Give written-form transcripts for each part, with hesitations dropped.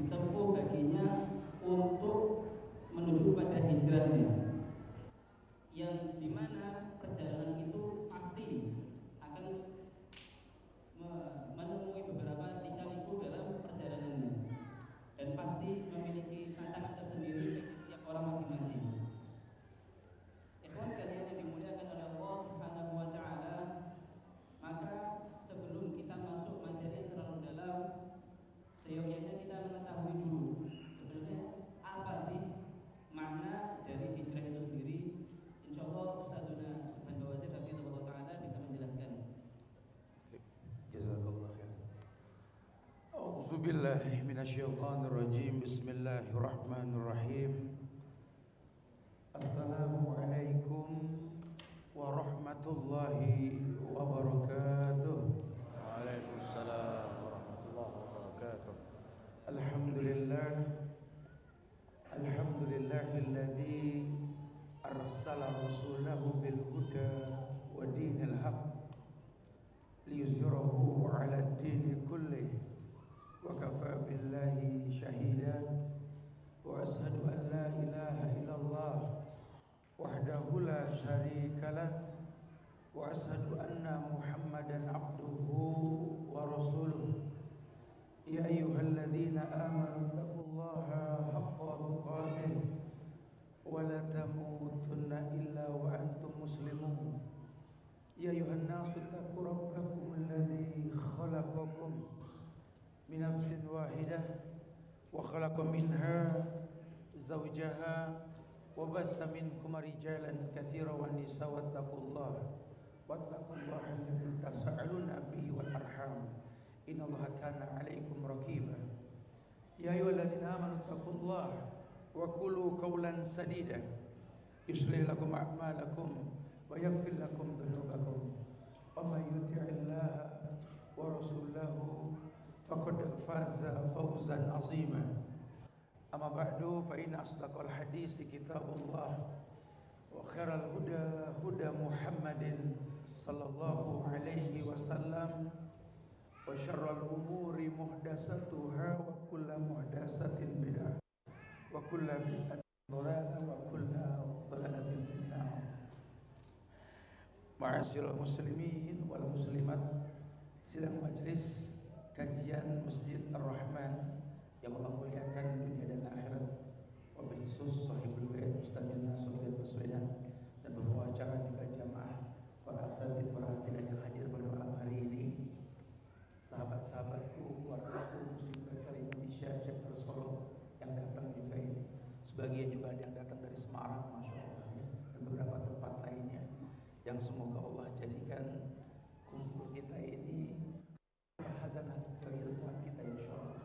ditempuh baginya untuk menuju pada hijrahnya, yang dimana perjalanan itu pasti akan menemui beberapa lika-liku dalam perjalanannya, dan pasti memiliki tantangan tersendiri bagi setiap orang masing-masing. Ikhwan sekalian yang dimuliakan oleh Allah Subhanahu wa taala, maka sebelum kita masuk materi yang terlalu dalam, seyogyanya kita mengetahui dulu sebenarnya apa sih makna dari hijrah itu sendiri. Insyaallah Ustazuna Subhanahu wa taala bisa menjelaskan. Jazakallah khair. A'udzu billahi minasyaitonir rajim. Bismillahirrahmanirrahim. Assalamualaikum warahmatullahi wabarakatuh. Waalaikumsalam warahmatullahi wabarakatuh. Alhamdulillahilladzi arsala rasulahu bil huda wa dinil haqq liyuzhirahu 'ala ad-din kullih wa kafa billahi shahida wa ashhadu an la ilaha illallah wahdahu la syarika lah wa ashhadu anna Muhammadan abduhu wa rasuluh. Ya ayyuhalladzina amanu taqullaha haqqa tuqatih wa la tamutunna illa wa antum muslimun. Ya ayuhan nasu taqu rabbakum alladzi khalaqakum min nafsin wahidah wa khalaqa minha zawjaha wa bassa minhum rijalan katsiran wan nisaa wattaqullaha alladzi tasaaluna bihi wal arham innallaha kana 'alaikum raqiba. Ya ayyuhalladzina amanu taqullaha wa qulu qawlan sadida yuslih lakum a'malakum wa yaghfir lakum dhunubakum wa may yuti'illaha wa rasulahu faqad faza fawzan 'azima. Amma ba'du fa inna asdaqal hadisi kitabullah wa khairal huda huda Muhammadin sallallahu alaihi wasallam wa syarrul umuri muhdatsatuha wa kullu muhdatsatin bid'ah wa kullu bid'atin dhalalah wa kullu dhalalatin finnar. Ma'asyiral muslimin wal muslimat, sidang majelis kajian Masjid Ar-Rahman yang Allah muliakan dunia dan akhirat, wabil khusus sahibul bait Ustazina Sofyan Baswedan dan beberapa acara juga jamaah para asatidz para hastidan yang hadir pada malam hari ini, sahabat-sahabatku, keluargaku muslim dari Indonesia chapter Solo yang datang juga ini, sebagian juga ada yang datang dari Semarang, masya Allah, dan beberapa tempat lainnya, yang semoga Allah jadikan kumpul kita ini hazanah keilmuan kita insyaallah.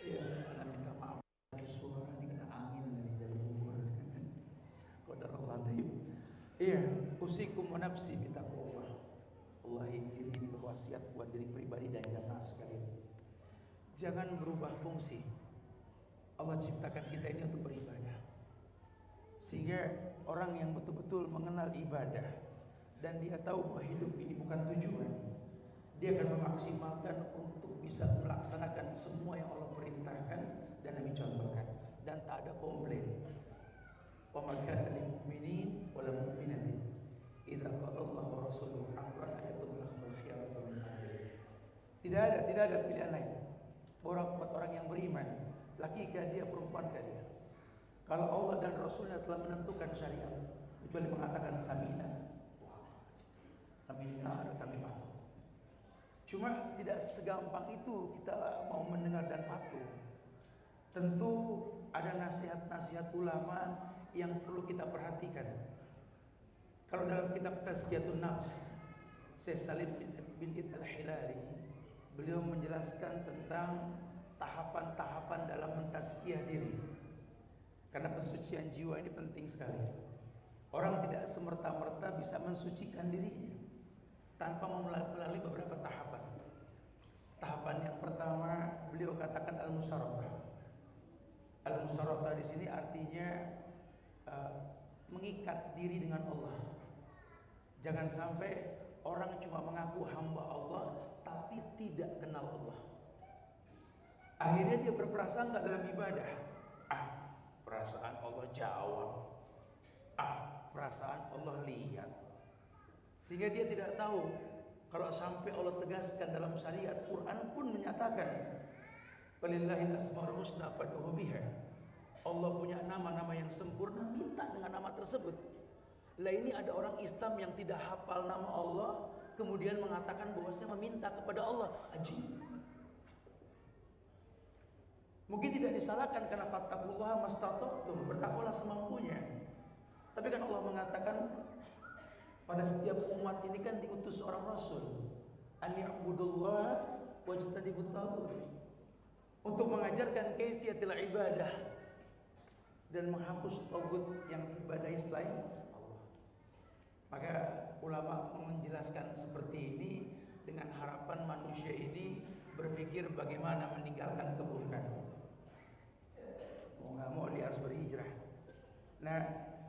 Ya, ana minta maaf suara ini kena angin dari bubur. Qadarullah taib. Iya, usikum wa nafsi bitaqwallah. Wallahi diri ini berwasiat buat diri pribadi dan jamaah sekalian. Jangan berubah fungsi. Allah ciptakan kita ini untuk beribadah. Sehingga orang yang betul-betul mengenal ibadah dan dia tahu bahwa hidup ini bukan tujuan, dia akan memaksimalkan untuk bisa melaksanakan semua yang Allah perintahkan dan Nabi contohkan, dan tak ada komplain. Wa ma kana lil mu'minin wal mu'minatin idza qada Allahu wa rasuluhu amran ayakun lahumul khiyaratu min amrihim. Tidak ada pilihan lain. Buat orang yang beriman, laki kah dia, perempuan kah dia, kalau Allah dan Rasulnya telah menentukan syariat, kecuali mengatakan samina, kami dengar, kami patuh. Cuma tidak segampang itu kita mau mendengar dan patuh. Tentu ada nasihat-nasihat ulama yang perlu kita perhatikan. Kalau dalam kitab Tazkiyatun Nafs, Syekh Salim bin Id al-Hilali, beliau menjelaskan tentang tahapan-tahapan dalam mentazkiyah diri. Karena pensucian jiwa ini penting sekali. Orang tidak semerta-merta bisa mensucikan dirinya tanpa melalui beberapa tahapan. Tahapan yang pertama beliau katakan al-musyaratah. Al-musyaratah di sini artinya mengikat diri dengan Allah. Jangan sampai orang cuma mengaku hamba Allah tapi tidak kenal Allah. Akhirnya dia berprasangka dalam ibadah, perasaan Allah jawab, perasaan Allah lihat. Sehingga dia tidak tahu kalau sampai Allah tegaskan dalam syariat, Quran pun menyatakan, walillahil asmaul husna fad'uhu biha. Allah punya nama-nama yang sempurna, minta dengan nama tersebut. Lah ini ada orang Islam yang tidak hafal nama Allah, kemudian mengatakan bahwasanya meminta kepada Allah. Ajib. Mungkin tidak disalahkan karena fattaqullaha mastata'tum, bertakwalah semampunya. Tapi kan Allah mengatakan pada setiap umat ini kan diutus seorang rasul, an ya'budullaha wajtanibut taghut, untuk mengajarkan kaifiyatul ibadah dan menghapus tagut yang diibadahi selain Allah. Maka ulama menjelaskan seperti ini dengan harapan manusia ini berpikir bagaimana meninggalkan keburukan. Mau nggak mau dia harus berhijrah. Nah,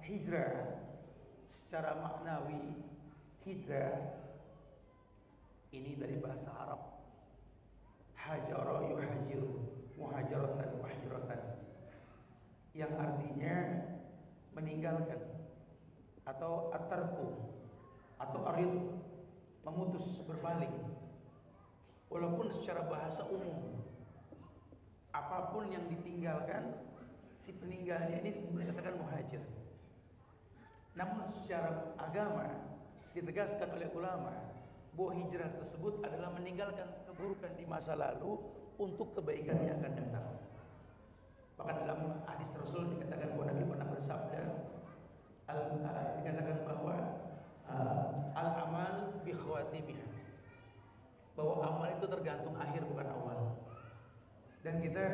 hijrah secara maknawi, hijrah ini dari bahasa Arab, hajara yuhajiru, muhajaratan wa hijratan, yang artinya meninggalkan atau atarku atau arid, memutus, berpaling. Walaupun secara bahasa umum apapun yang ditinggalkan, si peninggalnya ini dikatakan muhajir. Namun secara agama ditegaskan oleh ulama bahwa hijrah tersebut adalah meninggalkan keburukan di masa lalu untuk kebaikan yang akan datang. Bahkan dalam hadis Rasul dikatakan bahwa Nabi pernah bersabda, dikatakan bahwa al-amal bi khawatimih, bahwa amal itu tergantung akhir bukan awal. Dan kita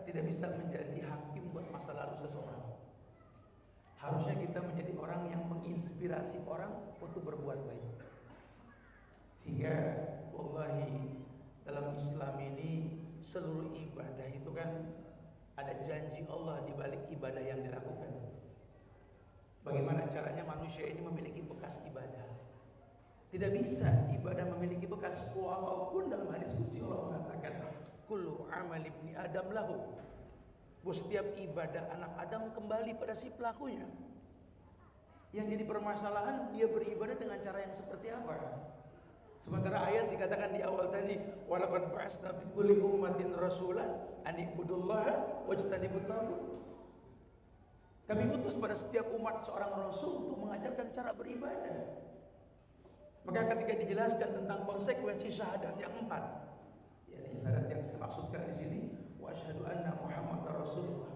tidak bisa menjadi hakim buat masa lalu seseorang. Harusnya kita menjadi orang yang menginspirasi orang untuk berbuat baik. Hingga wallahi dalam Islam ini seluruh ibadah itu kan ada janji Allah di balik ibadah yang dilakukan. Bagaimana caranya manusia ini memiliki bekas ibadah? Tidak bisa ibadah memiliki bekas, walaupun dalam hadis qudsi Allah mengatakan kullu amal ibni adam lahu. Setiap ibadah anak Adam kembali pada si pelakunya. Yang jadi permasalahan, dia beribadah dengan cara yang seperti apa? Sementara ayat dikatakan di awal tadi, walaqad ba'atsna fi kulli ummatin rasulan an ibudullaha wajtanibut taghut. Kami utus pada setiap umat seorang rasul untuk mengajarkan cara beribadah. Maka ketika dijelaskan tentang konsekuensi syahadat yang 4, yakni syahadat yang saya maksudkan di sini, wa asyhadu anna Muhammadar Rasulullah.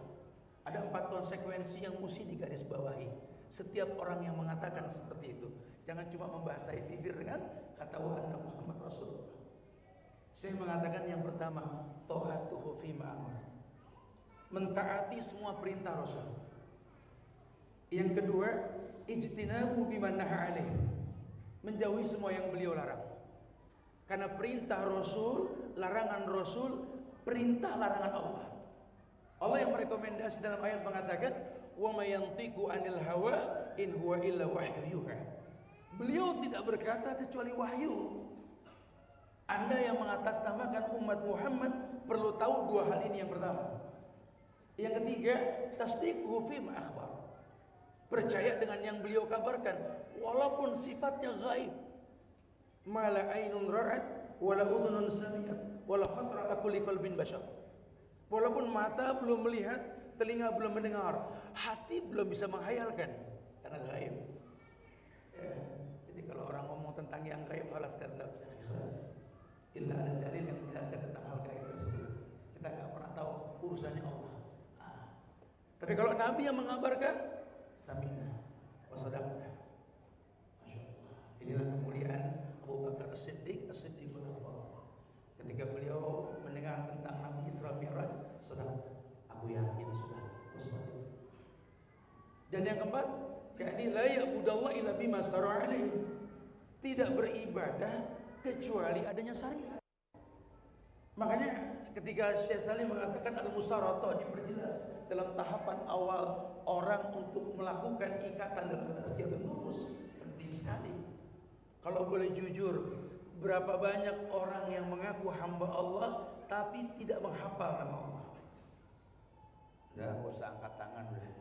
Ada 4 konsekuensi yang mesti digarisbawahi setiap orang yang mengatakan seperti itu. Jangan cuma membasahi bibir dengan kata wa anna Muhammad Rasulullah. Saya mengatakan yang pertama, ta'atuhu fi ma'amar, mentaati semua perintah Rasul. Yang kedua, ijtinabu biman naha alaih, menjauhi semua yang beliau larang. Karena perintah Rasul, larangan Rasul, perintah larangan Allah. Allah yang merekomendasi dalam ayat mengatakan, wa may yantiqu anil hawa in huwa illa wahyu yuha. Beliau tidak berkata kecuali wahyu. Anda yang mengatasnamakan umat Muhammad perlu tahu 2 hal ini. Yang pertama. Yang ketiga, tasdiquhu fima akhbar, percaya dengan yang beliau kabarkan walaupun sifatnya gaib. Mala ainun ra'at wala udhunun sami'at wala khatara ala kulli qalbin bashar. Walaupun mata belum melihat, telinga belum mendengar, hati belum bisa menghayalkan karena gaib. Ya, jadi kalau orang ngomong tentang yang gaib, halas kadzab, ikhlas. Illa ada dalil yang menjelaskan tentang hal gaib tersebut. Kita enggak pernah tahu urusannya Allah. Tapi kalau Nabi yang mengabarkan, samina wa sadaqna. Masyaallah. Inilah kemuliaan Abu Bakar As-Siddiq, As-Siddiqul Akbar. Ketika beliau mendengar tentang Nabi Isra Mi'raj, sudah, aku yakin sudah usah. Dan yang keempat, yakni la ya'budallah illa bima syara'a alaihi, tidak beribadah kecuali adanya syariat. Makanya ketika Syekh Salim mengatakan al-musyaratah, diperjelas dalam tahapan awal orang untuk melakukan ikatan dalam tazkiyatun nufus, penting sekali. Kalau boleh jujur, berapa banyak orang yang mengaku hamba Allah tapi tidak menghafal nama Allah. Udah, gak usah angkat tangan udah.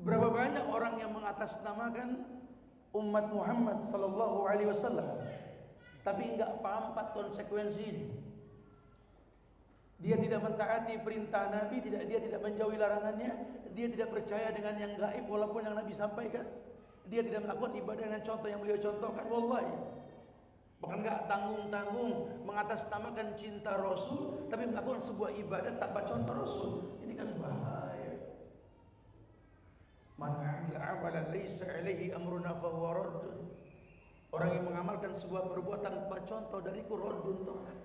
Berapa banyak orang yang mengatasnamakan umat Muhammad sallallahu alaihi wasallam tapi enggak paham 4 konsekuensi ini. Dia tidak mentaati perintah Nabi, dia tidak menjauhi larangannya, dia tidak percaya dengan yang gaib walaupun yang Nabi sampaikan. Dia tidak melakukan ibadah dengan contoh yang beliau contohkan, wallahi. Bahkan enggak tanggung-tanggung mengatasnamakan cinta Rasul tapi melakukan sebuah ibadah tanpa contoh Rasul. Ini kan bahaya. Man 'amila 'amalan laisa 'alaihi amruna fahuwa raddun. Orang yang mengamalkan sebuah perbuatan tanpa contoh dariku raddun tolak.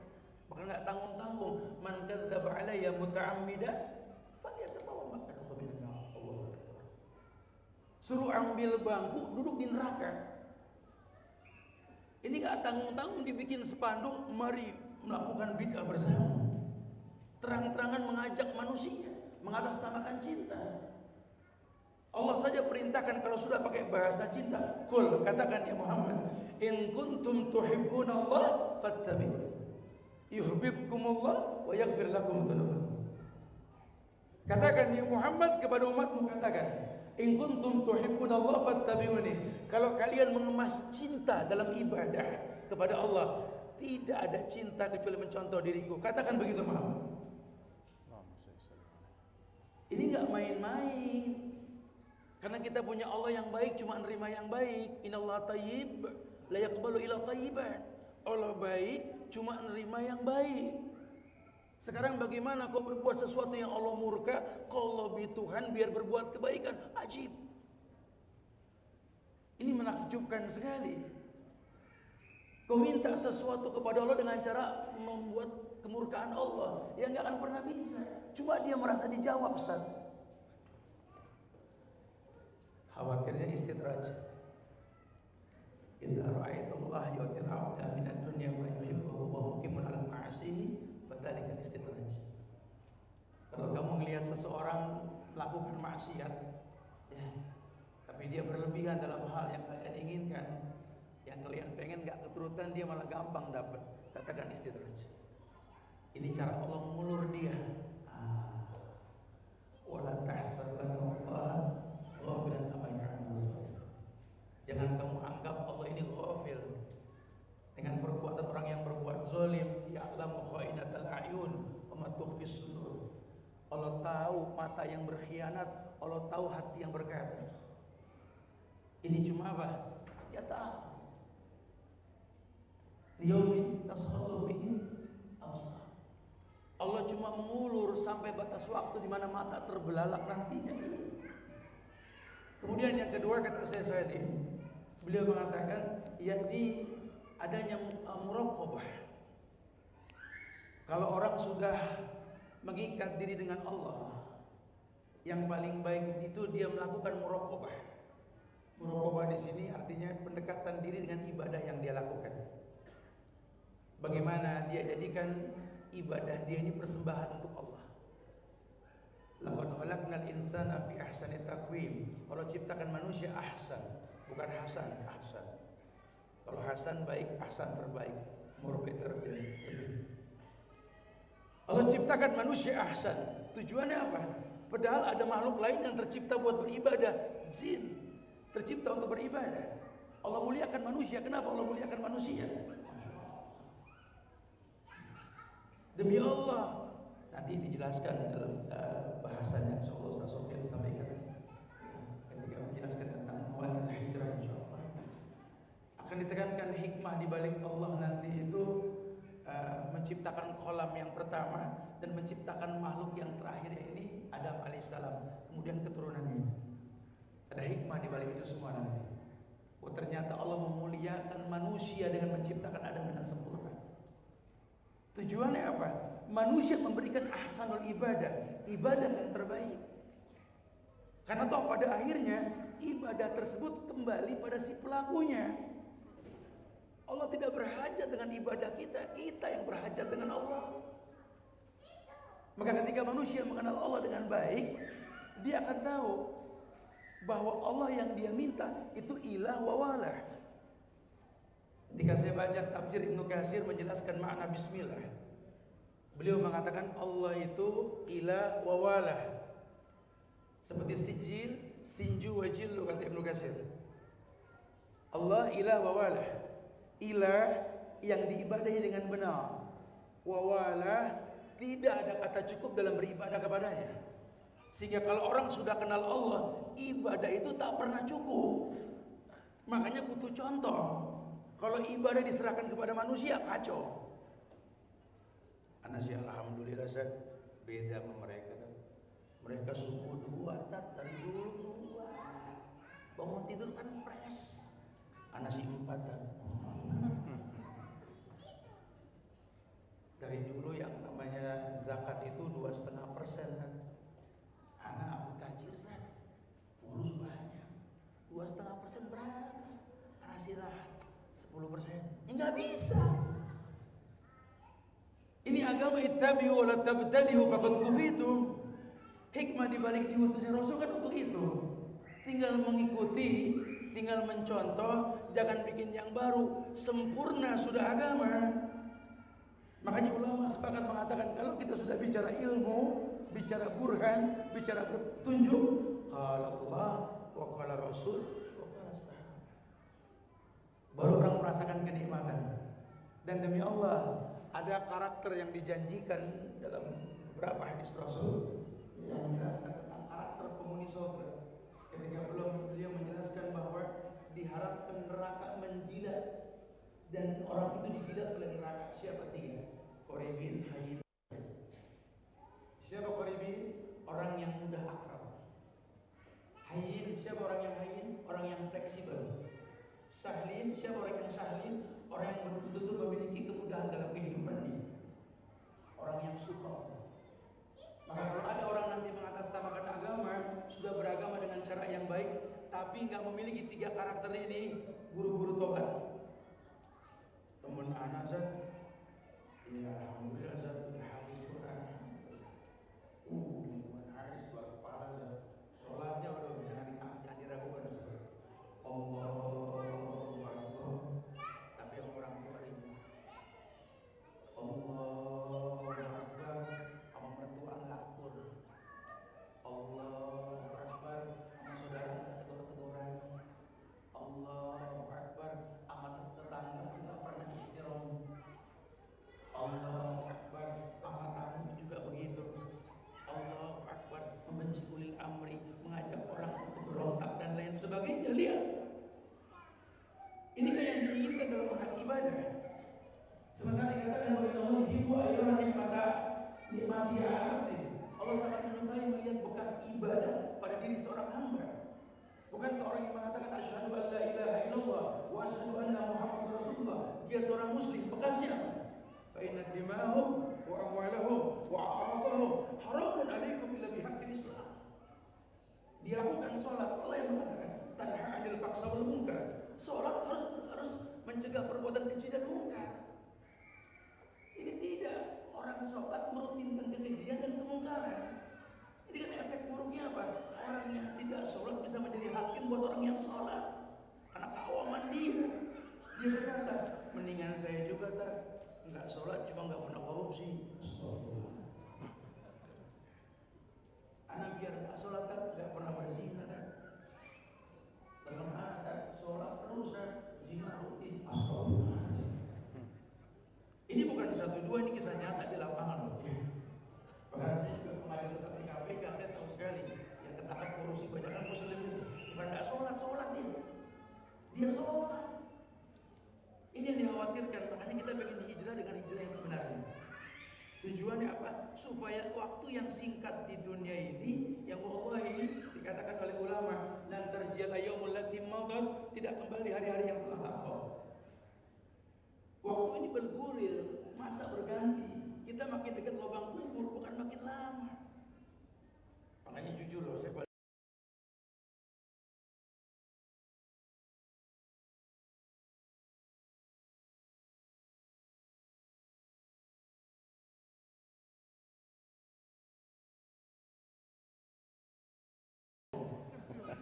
Maka enggak tanggung-tanggung, man kadzdzaba 'alayya muta'ammidan falyatabawwa maq'adahu minan nar. Allahu akbar. Suruh ambil bangku, duduk di neraka. Ini enggak tanggung-tanggung dibikin spanduk, mari melakukan bid'ah bersama. Terang-terangan mengajak manusia mengatasnamakan cinta. Allah saja perintahkan kalau sudah pakai bahasa cinta, qul, katakan ya Muhammad, in kuntum tuhibbunallah fattabi'un. Yuhibbukumullah wa yaghfir lakum dzunubakum. Katakan ya Muhammad kepada umatmu, katakan, in kuntum tuhibbunallah fattabi'uni. Kalau kalian mengemas cinta dalam ibadah kepada Allah, tidak ada cinta kecuali mencontoh diriku. Katakan begitu Muhammad. Ini enggak main-main. Karena kita punya Allah yang baik, cuma nerima yang baik. Innallaha thayyib la yaqbalu illa thayyiban. Allah baik, cuma nerima yang baik. Sekarang bagaimana kau berbuat sesuatu yang Allah murka, kau lobby Tuhan biar berbuat kebaikan? Ajib. Ini menakjubkan sekali. Kau minta sesuatu kepada Allah dengan cara membuat kemurkaan Allah, yang enggak akan pernah bisa. Cuma dia merasa dijawab, Ustaz. Khawatirnya istidraj. Idza ra'aitallaha yu'til 'abda min ad-dunya ma yuhibbu wa huwa muqimun 'ala ma'asihi fadzalika istidraj. Kalau kamu melihat seseorang melakukan maksiat, ya, tapi dia berlebihan dalam hal yang kalian inginkan, yang kalian pengen enggak keturutan, dia malah gampang dapat. Katakan istidraj. Ini cara Allah mengulur dia. Wala tahsabannallaha ghafilan amma ya'malun. Jangan kamu anggap Allah ini ghafil dengan perbuatan orang yang berbuat zalim. Ya'lamu kha'inatal a'yun wa ma tukhfis sudur. Allah tahu mata yang berkhianat, Allah tahu hati yang berkata. Ini cuma apa? Ya tahu. Liyaumin taskhatu bihi absar. Allah cuma mengulur sampai batas waktu di mana mata terbelalak nantinya. Kemudian yang kedua kata saya ini, beliau mengatakan yakni adanya muraqabah. Kalau orang sudah mengikat diri dengan Allah, yang paling baik itu dia melakukan muraqabah. Muraqabah di sini artinya pendekatan diri dengan ibadah yang dia lakukan. Bagaimana dia jadikan ibadah dia ini persembahan untuk Allah. Laqad khalaqnal insana fi ahsani taqwim. Allah ciptakan manusia ahsan, bukan hasan, ahsan. Kalau hasan baik, ahsan terbaik, more better than lebih. Allah ciptakan manusia ahsan. Tujuannya apa? Padahal ada makhluk lain yang tercipta buat beribadah, jin, tercipta untuk beribadah. Allah muliakan manusia. Kenapa Allah muliakan manusia? Demi Allah. Nanti dijelaskan dalam bahasannya insyaallah Ustaz Sofyan sampaikan ketika menjelaskan tentang awal hijrah insyaallah. Akan ditekankan hikmah di balik Allah nanti itu menciptakan kolam yang pertama dan menciptakan makhluk yang terakhir ini Adam alaihissalam, kemudian keturunannya. Ada hikmah di balik itu semua nanti. Oh ternyata Allah memuliakan manusia dengan menciptakan Adam dengan sempurna. Tujuannya apa? Manusia memberikan ahsanul ibadah, ibadah yang terbaik. Karena toh pada akhirnya ibadah tersebut kembali pada si pelakunya. Allah tidak berhajat dengan ibadah kita, kita yang berhajat dengan Allah. Maka ketika manusia mengenal Allah dengan baik, dia akan tahu bahwa Allah yang dia minta itu ilah wa walah. Ketika saya baca tafsir Ibnu Katsir menjelaskan makna bismillah, beliau mengatakan Allah itu ilah wa walah. Seperti sijil, sinju, wajil, kata Ibnu Katsir. Allah ilah wa walah. Ilah yang diibadahi dengan benar. Wa walah, tidak ada kata cukup dalam beribadah kepadanya. Sehingga kalau orang sudah kenal Allah, ibadah itu tak pernah cukup. Makanya butuh contoh. Kalau ibadah diserahkan kepada manusia, kacau. Anak sih alhamdulillah saya beda sama mereka. Mereka subuh 2 dari dulu 2. Bangun tidur kan pres. Anak sih 4 Dari dulu yang namanya zakat itu 2,5% kan. Anak Abu Tajir kan, fulus banyak. 2,5% berapa? Anak sirah 10%. Enggak bisa. Ini agama ittabi'u wa la tabtadi'u faqad kufitum. Hikmah dibalik diutusnya Rasul kan untuk itu. Tinggal mengikuti, tinggal mencontoh, jangan bikin yang baru. Sempurna sudah agama. Makanya ulama sepakat mengatakan kalau kita sudah bicara ilmu, bicara burhan, bicara petunjuk, qala Allah wa qala Rasul wa qala sahabat, baru orang merasakan kenikmatan. Dan demi Allah, ada karakter yang dijanjikan dalam beberapa hadis Rasul yang menjelaskan tentang karakter penghuni surga. Ketika beliau menjelaskan bahwa diharapkan neraka menjilat dan orang itu dijilat oleh neraka. Siapa 3? Qoribin, hayyin. Siapa qoribin? Orang yang mudah akrab. Hayyin, siapa orang yang hayyin? Orang yang fleksibel. Sahlin, siapa orang yang sahlin? Orang yang betul-betul memiliki kemudahan dalam kehidupan ini. Orang yang suka. Maka kalau ada orang nanti mengatasnamakan agama, sudah beragama dengan cara yang baik, tapi nggak memiliki 3 karakter ini, buru-buru tobat. Teman anak saya, ya alhamdulillah saya sudah habis Quran. Lingkungan hadis berkepala saya. Sholatnya waduh jangan diragukan. Allahu Akbar. Tapi orang tua ribut. Allahu Akbar. Sama mertua nggak akur. Allahu Akbar. Sama saudara nggak tegur-teguran. Allahu Akbar. Sama tetangga nggak pernah ihtiram. Allahu Akbar. Sama tamu juga begitu. Allahu Akbar. Membenci ulil amri, mengajak orang untuk berontak dan lain sebagainya. Lihat, ini kan yang diinginkan dalam bekas ibadah. Sementara dikatakan oleh Allah, ibu ayuhan nikmati abdi. Allah sangat menyukai melihat bekas ibadah pada diri seorang hamba. Bukankah orang yang mengatakan asyhadu an la ilaha illallah wa asyhadu anna Muhammadar Rasulullah, dia seorang muslim, bekasnya apa? Fa inna dima'ahum wa amwalahum wa a'radahum haramun alaikum illa bihaqqil Islam. Dia lakukan sholat. Allah yang mengatakan tanha 'anil fahsya wal munkar. Sholat harus mencegah perbuatan keji dan mungkar. Ini tidak. Orang sholat merutinkan kekejian dan kemungkaran. Ini kan efek buruknya apa? Orang yang tidak sholat bisa menjadi hakim buat orang yang sholat. Karena keawaman dia. Dia berkata, mendingan saya juga tak nggak sholat cuma nggak pernah korupsi. Anak biar nggak sholat tak nggak pernah berzina tak. Teman anak tak sholat terus tak zina rutin. Ini bukan 1-2, ini kisah nyata di lapangan loh. Bahkan saya juga pengadil tetap di KPK, saya tahu sekali yang ketangkap korupsi banyakan muslim itu bukan nggak sholat dia. Dia sholat. Ini yang dikhawatirkan, makanya kita pengen hijrah dengan hijrah yang sebenarnya. Tujuannya apa? Supaya waktu yang singkat di dunia ini, yang wallahi dikatakan oleh ulama, lan tarjil yaumul lati madat, tidak kembali hari-hari yang telah lampau. Waktu ini bergulir, masa berganti. Kita makin dekat lubang kubur, bukan makin lama. Makanya jujur loh, saya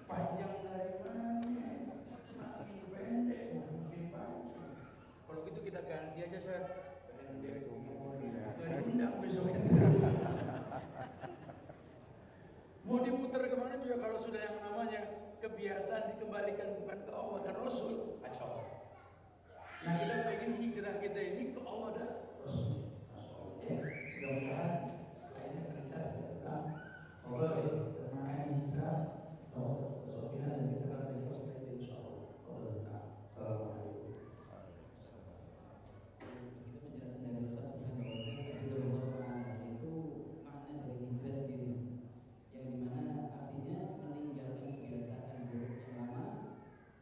panjang dari mana? Makin pendek, makin panjang. Ustaz. Pendek umur ya. Nggak diundang besok itu. Mau diputar kemana juga kalau sudah yang namanya kebiasaan dikembalikan bukan ke Allah dan Rasul, kacau. Nah kita pengen hijrah kita ini ke Allah dan Rasul. Mudah-mudahan setelahnya terlintas tentang fadhail dan ma'ani hijrah, sofihan dan kita akan dari Ustaz insyaallah. Assalamualaikum. Kita penjelasan dari Ustaz bukan bahwa itu makna dari hijrah sendiri, yang dimana artinya meninggalkan kebiasaan buruk yang lama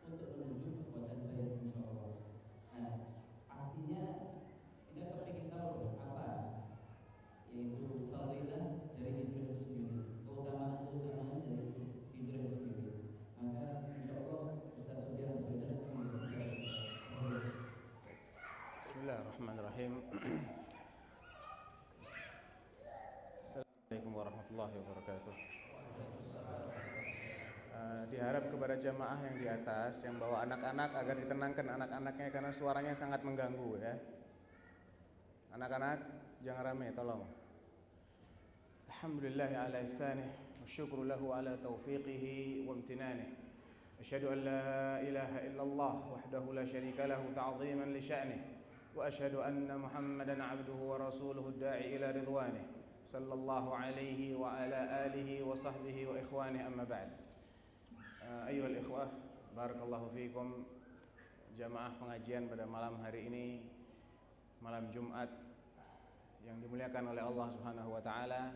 untuk menuju perbuatan baik insyaallah. Nah, pastinya kita kepingin tahu apa yaitu fadilah dari hijrah itu sendiri, keutamaan dari hijrah itu sendiri. Maka insyaallah Ustaz Sufyan Baswedan akan menjelaskan. Bismillahirrahmanirrahim. Assalamualaikum warahmatullahi wabarakatuh. Diharap kepada jamaah yang di atas yang bawa anak-anak agar ditenangkan anak-anaknya karena suaranya sangat mengganggu ya. Anak-anak jangan rame tolong. Alhamdulillahi ala ihsanih wa syukru lahu ala taufiqihi wa imtinanih. Asyhadu an la ilaha illallah wahdahu la syarika lahu ta'ziman li sya'nih wa asyhadu anna Muhammadan 'abduhu wa rasuluhu ad-da'i ila ridwanih sallallahu alaihi wa ala alihi wa sahbihi wa ikhwani amma ba'd. Ayyuhal ikhwah, barakallahu fikum. Jamaah pengajian pada malam hari ini, malam Jumat yang dimuliakan oleh Allah Subhanahu wa taala.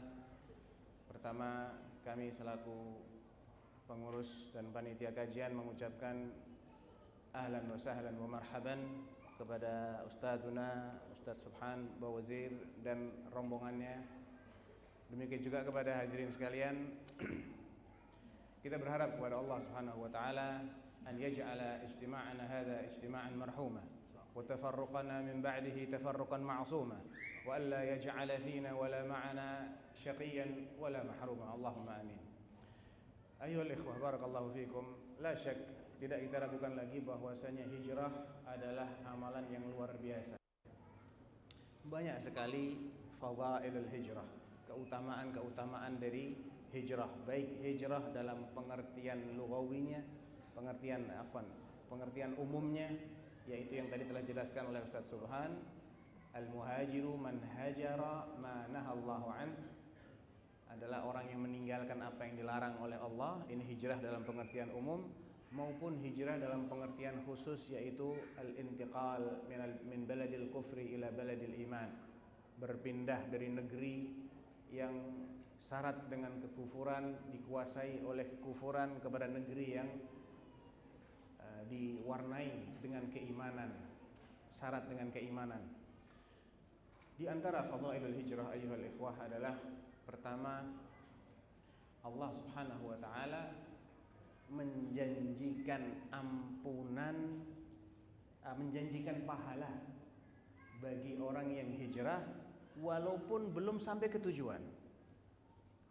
Pertama, kami selaku pengurus dan panitia kajian mengucapkan ahlan wa sahlan wa marhaban kepada Ustadzuna Ustadz Subhan Bawazir dan rombongannya. Demikian juga kepada hadirin sekalian. Kita berharap kepada Allah Subhanahu wa taala an yaj'ala ijtima'ana hadha ijtima'an marhuma wa tafarruqana min ba'dihi tafarruqan ma'suma wa an la yaj'ala fina wala ma'ana syaqiyan wala mahruma. Allahumma amin. Ayyuhal ikhwah, barakallahu fikum. La syak, tidak kita ragukan lagi bahwasanya hijrah adalah amalan yang luar biasa. Banyak sekali fadhailul hijrah, keutamaan-keutamaan dari hijrah, baik hijrah dalam pengertian lughawinya, pengertian umumnya, yaitu yang tadi telah dijelaskan oleh Ustaz Subhan, al-muhajiru man hajara ma nahallahu an, adalah orang yang meninggalkan apa yang dilarang oleh Allah. Ini hijrah dalam pengertian umum, maupun hijrah dalam pengertian khusus, yaitu al-intiqal min baladil kufri ila baladil iman, berpindah dari negeri yang syarat dengan kekufuran, dikuasai oleh kekufuran, kepada negeri yang diwarnai dengan keimanan, syarat dengan keimanan. Di antara fadhailul hijrah ayyuhal ikhwah adalah pertama, Allah Subhanahu wa taala menjanjikan ampunan, menjanjikan pahala bagi orang yang hijrah walaupun belum sampai ke tujuan.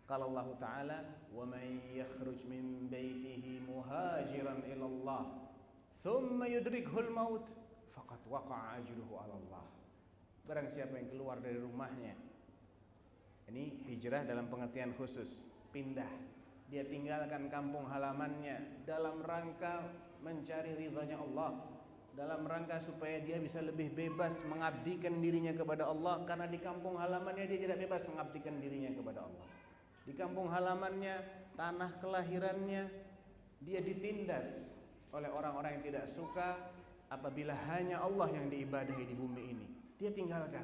Qala Allah taala, "Wa may yakhruj min baitihi muhajiran ila Allah, thumma yudrikuhul maut, faqad waqa'a ajruhu 'ala Allah." Barang siapa yang keluar dari rumahnya, ini hijrah dalam pengertian khusus, pindah. Dia tinggalkan kampung halamannya dalam rangka mencari ridhanya Allah, dalam rangka supaya dia bisa lebih bebas mengabdikan dirinya kepada Allah, karena di kampung halamannya dia tidak bebas mengabdikan dirinya kepada Allah. Di kampung halamannya, tanah kelahirannya, dia ditindas oleh orang-orang yang tidak suka apabila hanya Allah yang diibadahi di bumi ini. Dia tinggalkan.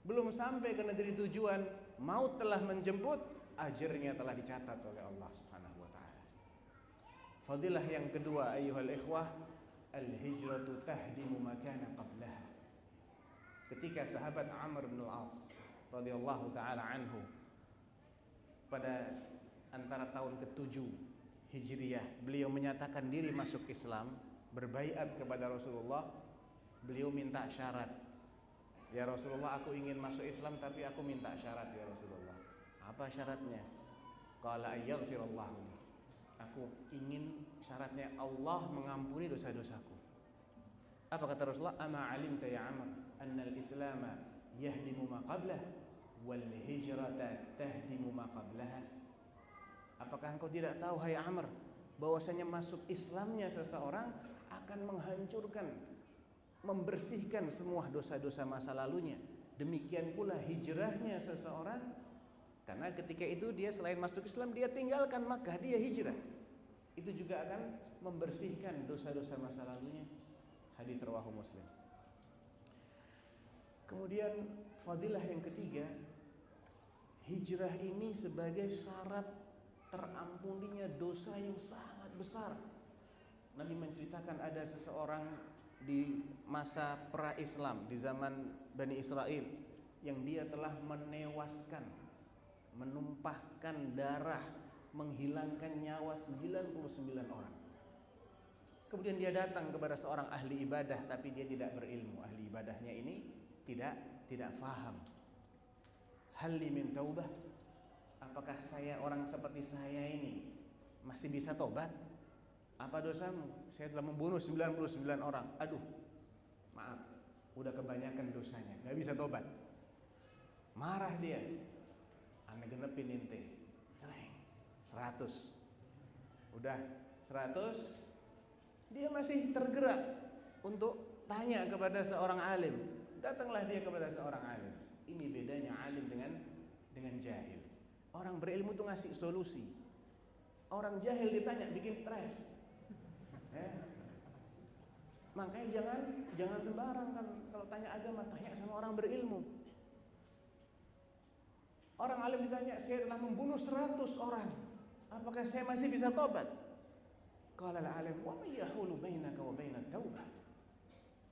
Belum sampai ke negeri tujuan, maut telah menjemput, ajrnya telah dicatat oleh Allah Subhanahu wa taala. Fadilah yang kedua ayyuhal ikhwah, al-hijratu tahdimu makana qablaha. Ketika sahabat Amr bin al-As radhiyallahu taala anhu pada antara tahun ke-7 Hijriyah, beliau menyatakan diri masuk Islam, berbaiat kepada Rasulullah. Beliau minta syarat, "Ya Rasulullah, aku ingin masuk Islam tapi aku minta syarat ya Rasulullah." "Apa syaratnya?" "Qala ayyaghfirallahu li." Aku ingin syaratnya Allah mengampuni dosa-dosaku. Apa kata Rasulullah? Ama alimta ya Amr anna al-Islam yahdimu ma qablah wal hijrata tahdimu ma qablaha. Apakah engkau tidak tahu hai Amr bahwasanya masuk Islamnya seseorang akan menghancurkan, membersihkan semua dosa-dosa masa lalunya. Demikian pula hijrahnya seseorang, karena ketika itu dia selain masuk Islam, dia tinggalkan Makkah, dia hijrah. Itu juga akan membersihkan dosa-dosa masa lalunya. Hadits rawahu Muslim. Kemudian fadilah yang ketiga, hijrah ini sebagai syarat terampuninya dosa yang sangat besar. Nabi menceritakan ada seseorang di masa pra-Islam, di zaman Bani Israel, yang dia telah menewaskan, menumpahkan darah, menghilangkan nyawa 99 orang. Kemudian dia datang kepada seorang ahli ibadah, tapi dia tidak berilmu. Ahli ibadahnya ini tidak faham. Hal li min taubah? Apakah orang seperti saya ini masih bisa tobat? Apa dosamu? Saya telah membunuh 99 orang. Aduh, maaf, udah kebanyakan dosanya, gak bisa tobat. Marah dia. Ane genepin ente. Celeng. 100. Udah 100. Dia masih tergerak untuk tanya kepada seorang alim. Datanglah dia kepada seorang alim. Ini bedanya alim dengan jahil. Orang berilmu itu ngasih solusi. Orang jahil ditanya bikin stres. Makanya jangan sembarang kan kalau tanya agama, tanya sama orang berilmu. Orang alim ditanya, saya telah membunuh 100 orang. Apakah saya masih bisa tobat? Qala al-alim, wa may yahulu bainaka wa bainat taubah?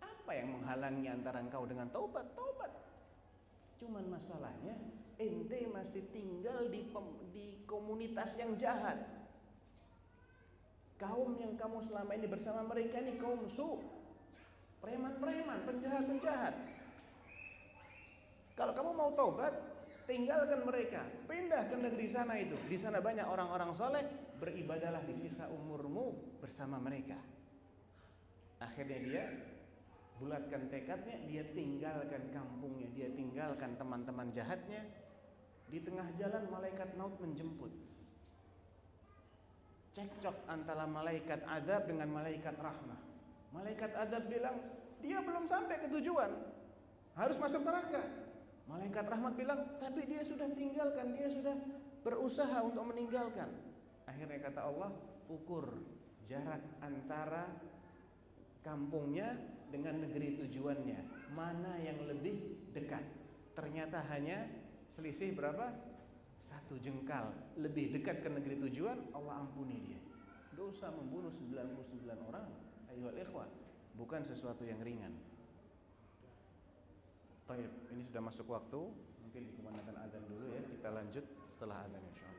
Apa yang menghalangi antara engkau dengan taubat? Taubat. Cuman masalahnya ente masih tinggal di komunitas yang jahat. Kaum yang kamu selama ini bersama mereka ini kaum su, preman-preman, penjahat-penjahat. Kalau kamu mau taubat, tinggalkan mereka, pindah ke negeri sana itu. Di sana banyak orang-orang saleh, beribadahlah di sisa umurmu bersama mereka. Akhirnya dia bulatkan tekadnya, dia tinggalkan kampungnya, dia tinggalkan teman-teman jahatnya. Di tengah jalan malaikat maut menjemput. Cekcok antara malaikat azab dengan malaikat rahmah. Malaikat azab bilang, dia belum sampai ke tujuan, harus masuk neraka. Malaikat rahmat bilang, tapi dia sudah tinggalkan, dia sudah berusaha untuk meninggalkan. Akhirnya kata Allah, ukur jarak antara kampungnya dengan negeri tujuannya, mana yang lebih dekat. Ternyata hanya selisih berapa? 1 jengkal lebih dekat ke negeri tujuan. Allah ampuni dia. Dosa membunuh 99 orang, ayyuhal ikhwah, bukan sesuatu yang ringan. Baik, ini sudah masuk waktu. Mungkin dikumandangkan azan dulu ya. Kita lanjut setelah azan insyaallah.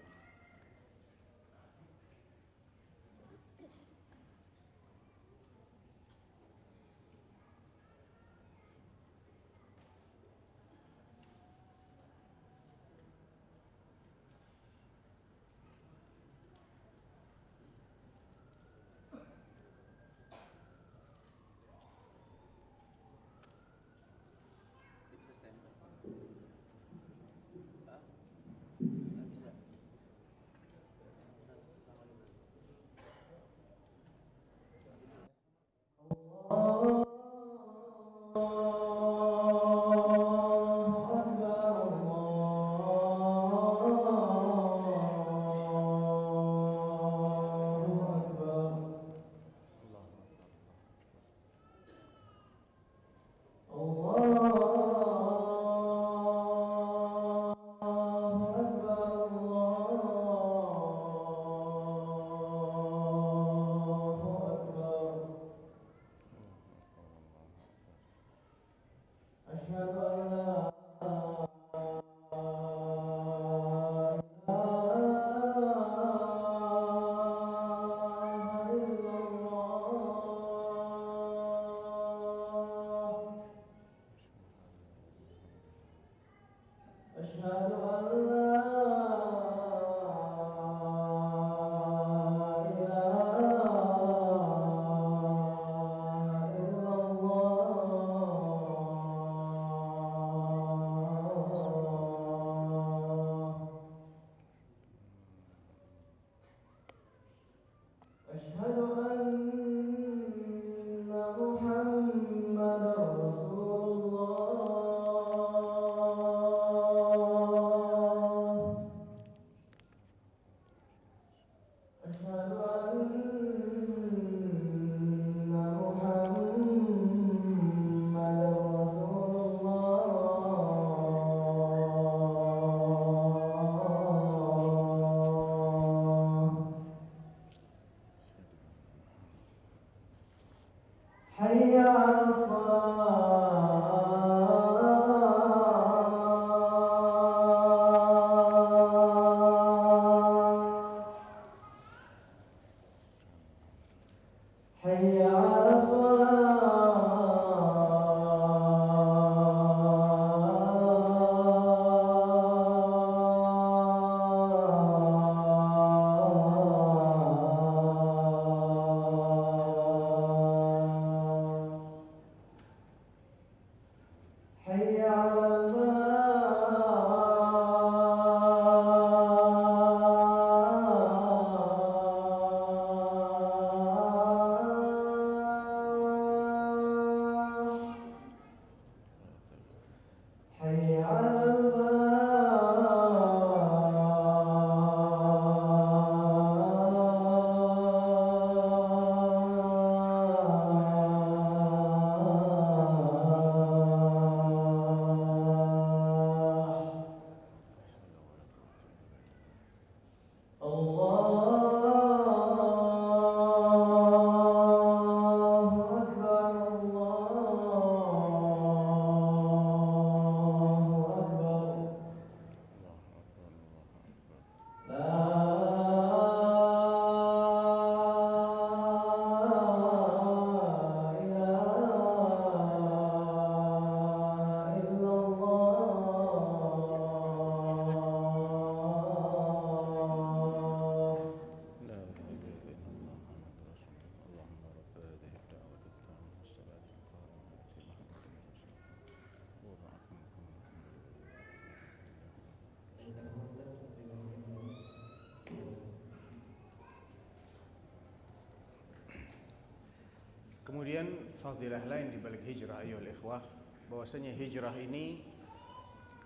Kemudian fadilah lain di balik hijrah ayyuhal ikhwah, bahwasanya hijrah ini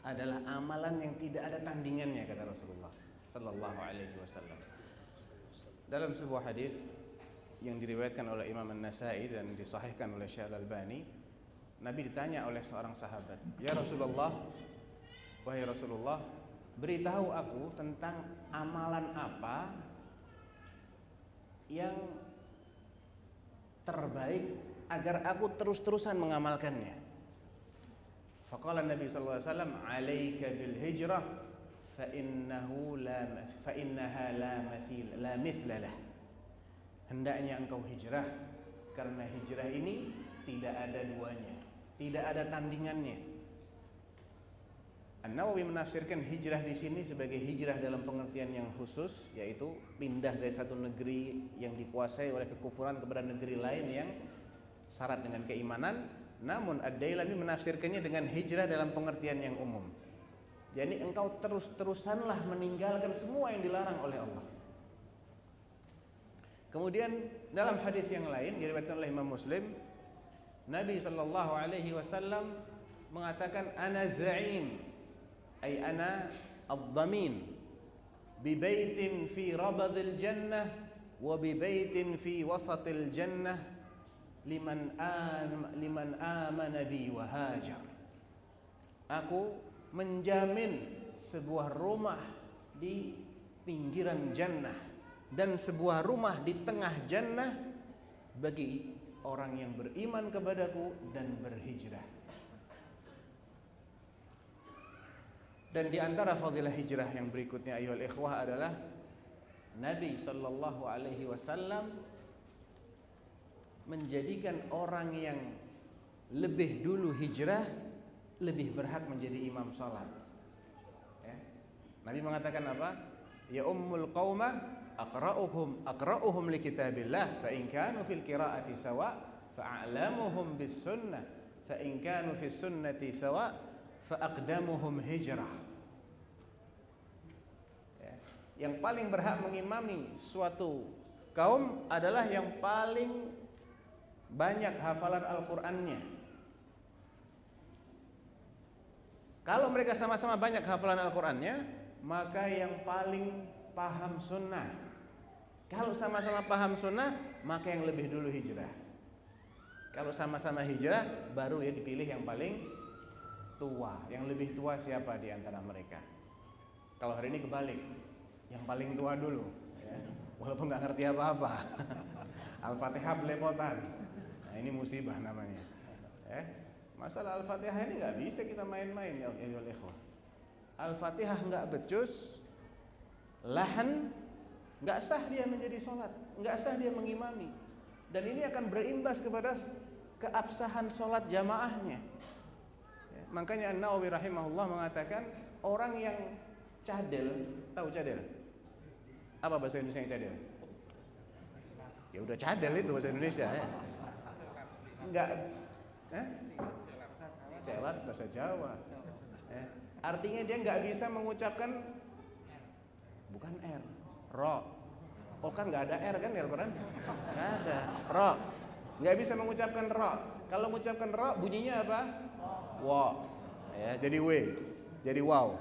adalah amalan yang tidak ada tandingannya, kata Rasulullah sallallahu alaihi wasallam. Dalam sebuah hadis yang diriwayatkan oleh Imam An-Nasa'i dan disahihkan oleh Syekh Al-Albani, Nabi ditanya oleh seorang sahabat, "Ya Rasulullah, wahai Rasulullah, beritahu aku tentang amalan apa yang terbaik agar aku terus-terusan mengamalkannya." Faqala Nabi sallallahu alaihi wasallam, "'Alaika bil hijrah fa innaha la mithla lah." Hendaknya engkau hijrah karena hijrah ini tidak ada duanya, tidak ada tandingannya. An-Nawawi menafsirkan hijrah di sini sebagai hijrah dalam pengertian yang khusus, yaitu pindah dari satu negeri yang dikuasai oleh kekufuran kepada negeri lain yang syarat dengan keimanan. Namun Ad-Dailami menafsirkannya dengan hijrah dalam pengertian yang umum. Jadi engkau terus-terusanlah meninggalkan semua yang dilarang oleh Allah. Kemudian dalam hadis yang lain diriwayatkan oleh Imam Muslim, Nabi sallallahu alaihi wasallam mengatakan, "Ana za'im, ay ana ad-dhamin, bi baitin fi rabadil jannah wa bi baitin fi wasatil jannah liman amana bi wa hajar." Aku menjamin sebuah rumah di pinggiran jannah dan sebuah rumah di tengah jannah bagi orang yang beriman kepadaku dan berhijrah. Dan di antara fadilah hijrah yang berikutnya ayyuhal ikhwah adalah Nabi sallallahu alaihi wasallam menjadikan orang yang lebih dulu hijrah lebih berhak menjadi imam salat. Ya. Nabi mengatakan apa? Ya ummul qauma aqra'uhum li kitabillah fa in kanu fil qira'ati sawa fa a'lamuhum bis sunnah fa in kanu fis sunnati sawa fa aqdamuhum hijrah. Ya. Yang paling berhak mengimami suatu kaum adalah yang paling banyak hafalan Al-Qur'annya. Kalau mereka sama-sama banyak hafalan Al-Qur'annya, maka yang paling paham sunnah. Kalau sama-sama paham sunnah, maka yang lebih dulu hijrah. Kalau sama-sama hijrah, baru ya dipilih yang paling tua. Yang lebih tua siapa di antara mereka? Kalau hari ini kebalik, yang paling tua dulu, ya. Walaupun nggak ngerti apa-apa. Al-Fatihah belepotan. Nah, ini musibah namanya. Masalah Al-Fatihah ini nggak bisa kita main-main ya ikhwah. Al-Fatihah nggak becus, lahan, nggak sah dia menjadi sholat, nggak sah dia mengimami. Dan ini akan berimbas kepada keabsahan sholat jamaahnya. Ya, makanya An-Nawawi rahimahullah mengatakan orang yang cadel, tahu cadel? Apa bahasa Indonesia yang cadel? Ya udah cadel itu bahasa Indonesia ya. Enggak, celat bahasa Jawa. Artinya dia nggak bisa mengucapkan bukan R, ro. Oh kan nggak ada R kan di Al-Quran? Nggak ada. Ro. Nggak bisa mengucapkan ro. Kalau mengucapkan ro bunyinya apa? Wa. Ya, jadi W. Jadi wow.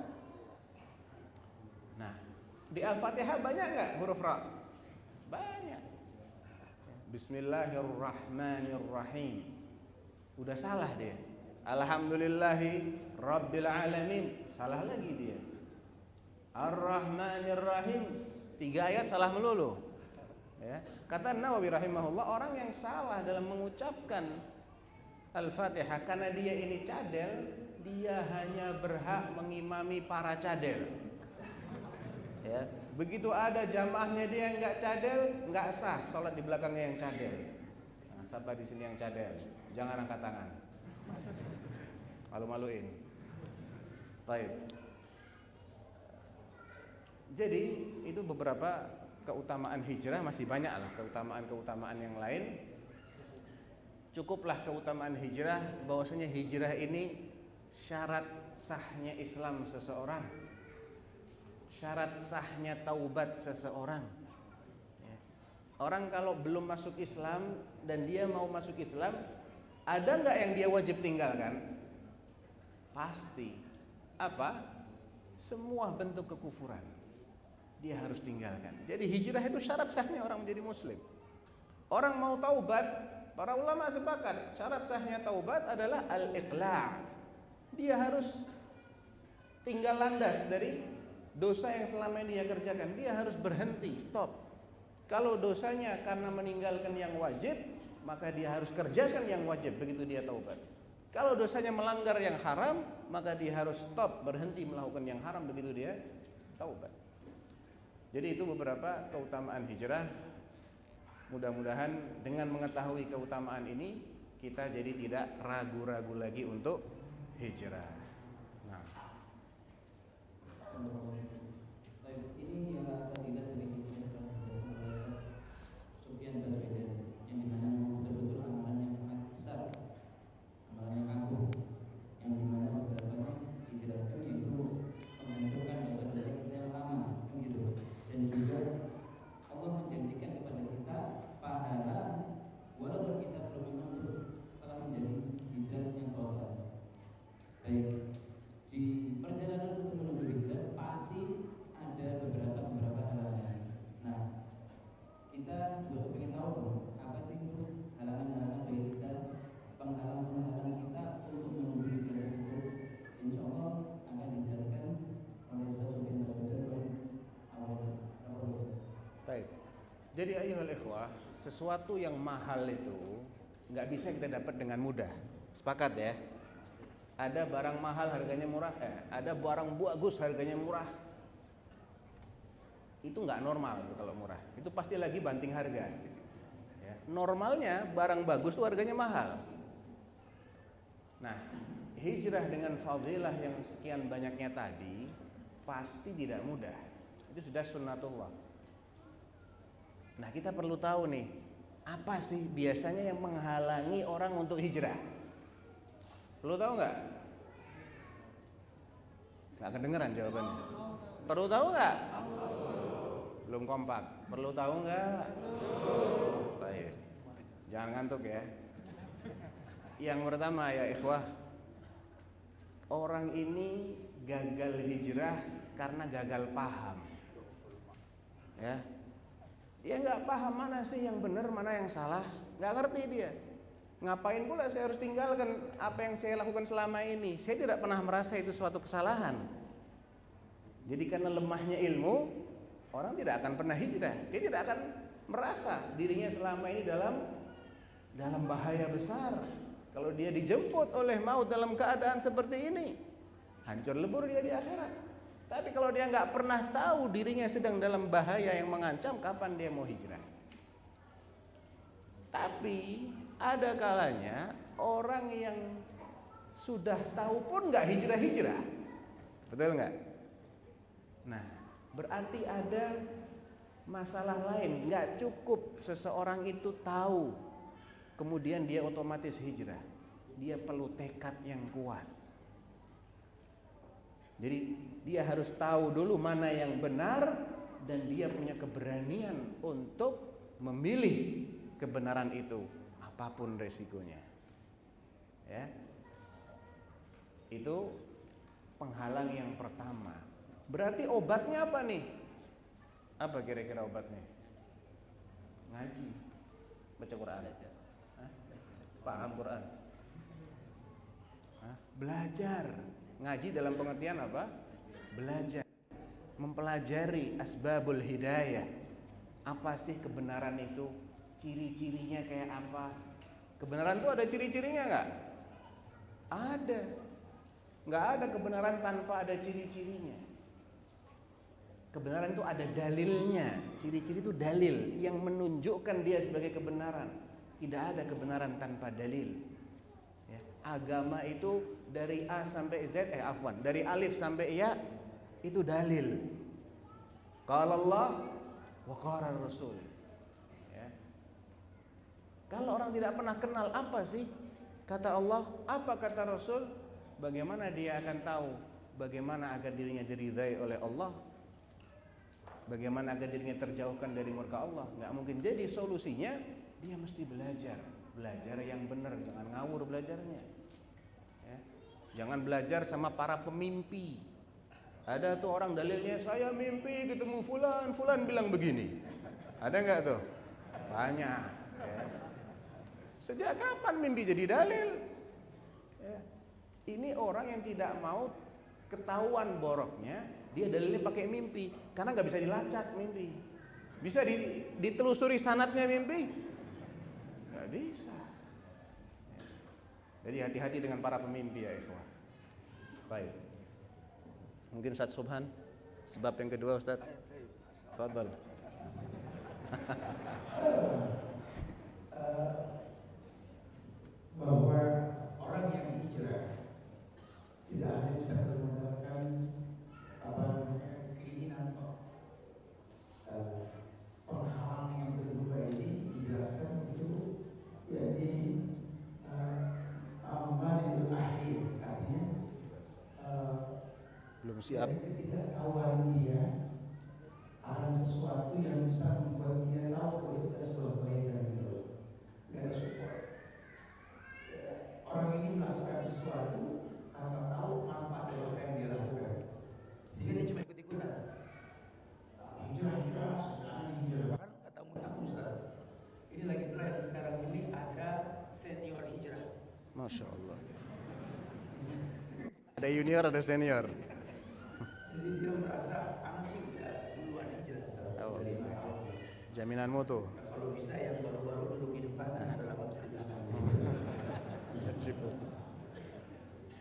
Nah, di Al-Fatihah banyak nggak huruf ro? Banyak. Bismillahirrahmanirrahim. Udah salah dia. Alhamdulillahi Rabbil Alamin, salah lagi dia. Ar-Rahmanir-Rahim, 3 ayat salah melulu. Ya. Kata Nawawi rahimahullah, orang yang salah dalam mengucapkan Al-Fatihah karena dia ini cadel, dia hanya berhak mengimami para cadel. Ya. Begitu ada jamaahnya dia yang nggak cadel, nggak sah sholat di belakangnya yang cadel. Nah, siapa di sini yang cadel? Jangan angkat tangan. Malu-maluin. Baik. Jadi itu beberapa keutamaan hijrah, masih banyak lah keutamaan-keutamaan yang lain. Cukuplah keutamaan hijrah bahwasanya hijrah ini syarat sahnya Islam seseorang, syarat sahnya taubat seseorang. Orang kalau belum masuk Islam dan dia mau masuk Islam, ada nggak yang dia wajib tinggalkan? Pasti. Apa? Semua bentuk kekufuran dia harus tinggalkan. Jadi hijrah itu syarat sahnya orang menjadi muslim. Orang mau taubat, para ulama sepakat syarat sahnya taubat adalah al-iqla'. Dia harus tinggal landas dari dosa yang selama ini dia kerjakan. Dia harus berhenti, stop. Kalau dosanya karena meninggalkan yang wajib, maka dia harus kerjakan yang wajib begitu dia taubat. Kalau dosanya melanggar yang haram, maka dia harus stop, berhenti melakukan yang haram begitu dia taubat. Jadi itu beberapa keutamaan hijrah. Mudah-mudahan dengan mengetahui keutamaan ini, kita jadi tidak ragu-ragu lagi untuk hijrah. Nah, ini yang saya tidak dari Sufyan Baswedan, yang dimana betul-betul amalan yang sangat besar, amalan yang agung, yang dimana beberapa dijelaskan yaitu menentukan dosa-dosa kita yang lama, gitu. Dan juga Allah menjanjikan kepada kita pahala walaupun kita belum mampu telah menjadi hijrah yang total. Baik, di perjalanan untuk menuju hijrah pasti ada beberapa halangan. Nah, kita juga ingin tahu apa sih itu halangan-halangan bagi kita, penghalang-penghalang kita untuk menuju hijrah tersebut. Insya Allah akan dijelaskan oleh Ustaz Sufyan Baswedan awal. baik. Jadi ayyuhal ikhwah, sesuatu yang mahal itu nggak bisa kita dapat dengan mudah. Sepakat ya? Ada barang mahal harganya murah, ada barang bagus harganya murah. Itu nggak normal kalau murah. Itu pasti lagi banting harga. Ya. Normalnya barang bagus itu harganya mahal. Nah, hijrah dengan fadilah yang sekian banyaknya tadi pasti tidak mudah. Itu sudah sunnatullah. Nah, kita perlu tahu nih, apa sih biasanya yang menghalangi orang untuk hijrah? Perlu tahu nggak? Nggak kedengeran jawabannya. Perlu tahu nggak? Belum kompak. Perlu tahu nggak? Baik. Jangan ngantuk ya. Yang pertama ya ikhwah, orang ini gagal hijrah karena gagal paham. Ya, dia nggak paham mana sih yang benar, mana yang salah, nggak ngerti dia. Ngapain pula saya harus tinggalkan apa yang saya lakukan selama ini? Saya tidak pernah merasa itu suatu kesalahan. Jadi karena lemahnya ilmu, orang tidak akan pernah hijrah. Dia tidak akan merasa dirinya selama ini dalam bahaya besar. Kalau dia dijemput oleh maut dalam keadaan seperti ini, hancur lebur dia di akhirat. Tapi kalau dia nggak pernah tahu dirinya sedang dalam bahaya yang mengancam, kapan dia mau hijrah? Tapi ada kalanya orang yang sudah tahu pun nggak hijrah-hijrah, betul nggak? Nah, berarti ada masalah lain. Nggak cukup seseorang itu tahu, kemudian dia otomatis hijrah. Dia perlu tekad yang kuat. Jadi dia harus tahu dulu mana yang benar dan dia punya keberanian untuk memilih kebenaran itu, apapun resikonya. Ya. Itu penghalang yang pertama. Berarti obatnya apa nih? Apa kira-kira obatnya? Ngaji, baca Quran. Hah? Paham Quran? Hah? Belajar. Ngaji dalam pengertian apa? Belajar. Mempelajari asbabul hidayah. Apa sih kebenaran itu? Ciri-cirinya kayak apa? Kebenaran itu ada ciri-cirinya nggak? Ada. Nggak ada kebenaran tanpa ada ciri-cirinya. Kebenaran itu ada dalilnya. Ciri-ciri itu dalil yang menunjukkan dia sebagai kebenaran. Tidak ada kebenaran tanpa dalil. Ya. Agama itu dari A sampai Z, dari alif sampai ya itu dalil. Qala Allah wa qala Rasul. Ya. Kalau orang tidak pernah kenal apa sih kata Allah, apa kata Rasul, bagaimana dia akan tahu bagaimana agar dirinya diridhai oleh Allah? bagaimana agar dirinya terjauhkan dari murka Allah? Nggak mungkin. Jadi solusinya dia mesti belajar yang benar, jangan ngawur belajarnya. Ya. Jangan belajar sama para pemimpi. Ada tuh orang dalilnya, saya mimpi ketemu fulan bilang begini. Ada nggak tuh? Banyak. Ya. Sejak kapan mimpi jadi dalil? Ya. Ini orang yang tidak mau ketahuan boroknya, dia dalilnya pakai mimpi, karena nggak bisa dilacak mimpi. Bisa ditelusuri sanadnya mimpi? Nggak bisa. Jadi hati-hati dengan para pemimpi ya ikhwah. Baik. Mungkin Ustaz Subhan, sebab yang kedua Ustaz. Fadhal. Bahwa orang yang hijrah tidak hanya bisa bermodalkan keinginan penghalang yang kedua ini dijelaskan itu jadi amal itu akhir, artinya Belum siap. ketidaktahuan dia akan sesuatu yang bisa membuat dia tahu bahwa itu adalah sebuah kebaikan gitu, nggak ada support. Orang ini melakukan sesuatu tanpa tahu manfaat dari apa yang dia lakukan, sehingga dia cuma ikut-ikutan. Hijrah, bahkan kata Ustaz, ini lagi tren sekarang ini ada senior hijrah. Masya Allah. Ada junior, ada senior. Jadi dia merasa anak sih udah duluan hijrah. Oh, gitu. Jaminan mutu. Kalau bisa yang baru-baru duduk di depan, sudah lama bisa di belakang.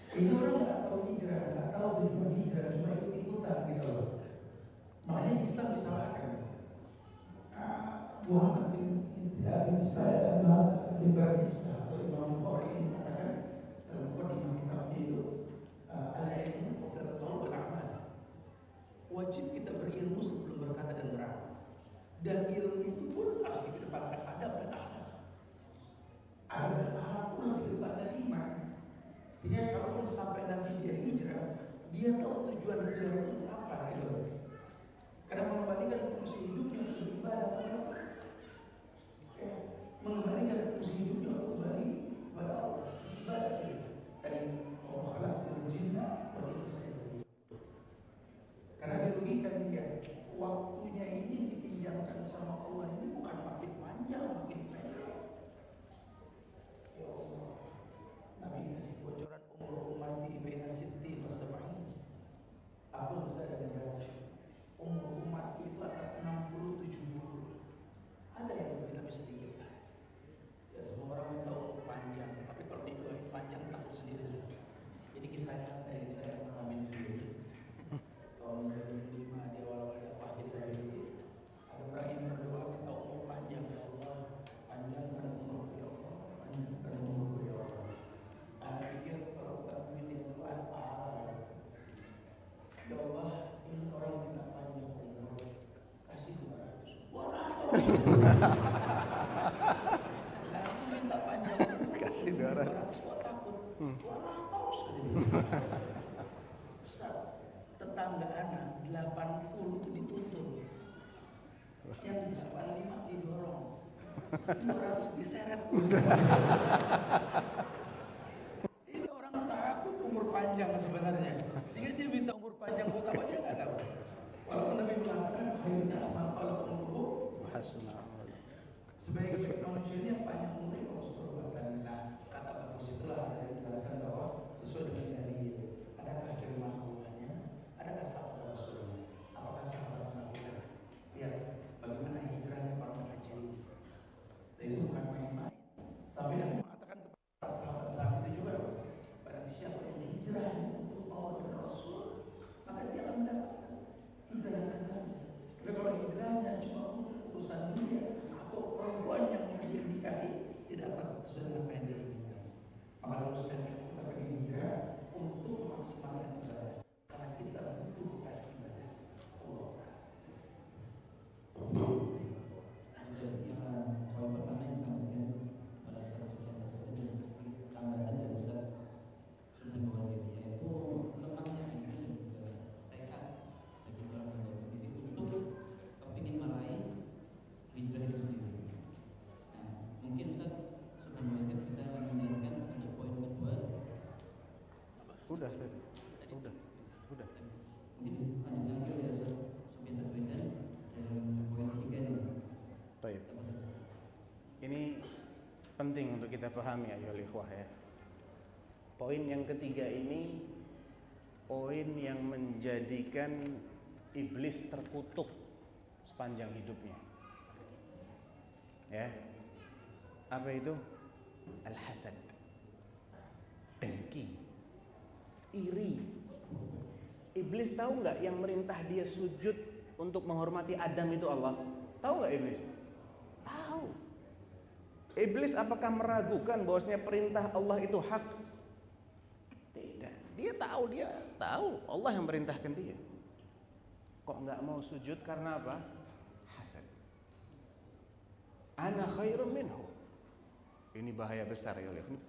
Ini orang nggak tahu hijrah, nggak tahu tujuan hijrah, cuma ikut-ikutan gitu loh. Makanya Islam disalahkan. Muhammad bin Barista atau Imam Bukhari ini mengatakan dalam Qadimah kitabnya itu al-ilmu qabla al-qaul wal amal. Wajib kita berilmu sebelum berkata dan beramal. Dan ilmu itu pun harus dikedepankan adab dan akhlak. Adab dan akhlak pun harus dikedepankan iman. Sehingga kalaupun sampai nanti dia hijrah, dia tahu tujuan hijrah itu untuk apa gitu. Karena mengembalikan fungsi hidupnya untuk ibadah kepada Allah. Mengembalikan fungsi hidupnya untuk kembali kepada Allah. Ibadah itu. Tadi Allah khalaqal jinna wal insa. Karena dirugikan dia. Waktunya ini dipinjamkan sama Allah ini bukan makin panjang, makin pendek. Ya Allah. Nabi kasih bocoran umur umat di baina sitti wa sab'in. Aku bisa dengan umur umat itu antara 60 70. Ada yang lebih tapi sedikit lah. Ya semua orang minta umur panjang, tapi kalau didoain panjang takut sendiri. Ini kisah nyata yang saya mengalami sendiri. Tahun 2005 di awal-awal dakwah kita ini, ada orang yang berdoa minta umur panjang, ya Allah, panjangkan umurku ya Allah, panjangkan umurku ya Allah. Saya pikir kalau kita memilih doa pahala. Ya Allah, ini orang minta panjang umur, kasih 200. 200. Nah, aku minta panjang umur, Kasih 200. Gua takut. 200 katanya. Ustaz, tetangga anak 80 itu dituntun. Yang 85 didorong. 200 diseret Ustaz. Ini orang takut umur panjang sebenarnya. Sehingga dia minta umur panjang, bukan apa nggak tahu. Walaupun Nabi mengatakan khairun asmal kalau umurku sebaik manusia ini yang panjang umurnya kalau perbuatan. Nah, kata bagus itulah yang dijelaskan bahwa sesuai dengan dalil. Adakah firman Allahnya? Adakah sabda Rasulullah? Apakah sahabat melakukan? Lihat bagaimana hijrahnya para muhajirin. Dan itu bukan main-main. Sampai Nabi mengatakan kepada para sahabat saat itu juga, barang siapa yang hijrah untuk Allah dan Rasul, maka dia akan mendapatkan hijrah yang sebenarnya. Tapi kalau hijrahnya cuma untuk urusan dunia atau perempuan yang dia nikahi, dia dapat sesuai dengan apa yang dia inginkan. Maka harus kita pergi hijrah untuk memaksimalkan ibadah, karena kita butuh kasih ibadah Allah. Poin pertama yang disampaikan pada saat ujian tersebut tambahan dari Ustaz Sultan Bawaziri, yaitu lemahnya iman dan juga tekad bagi orang yang berpikir untuk dipahami ayolah ikhwah ya. Poin yang ketiga ini poin yang menjadikan iblis terkutuk sepanjang hidupnya. Ya. Apa itu? Al-hasad. Dengki. Iri. Iblis tahu nggak yang merintah dia sujud untuk menghormati Adam itu Allah? Tahu nggak Iblis? Tahu. Iblis apakah meragukan bahwasanya perintah Allah itu hak? Tidak. Dia tahu Allah yang merintahkan dia. Kok nggak mau sujud karena apa? Hasad. Ana khairum minhu. Ini bahaya besar ya oleh. Ini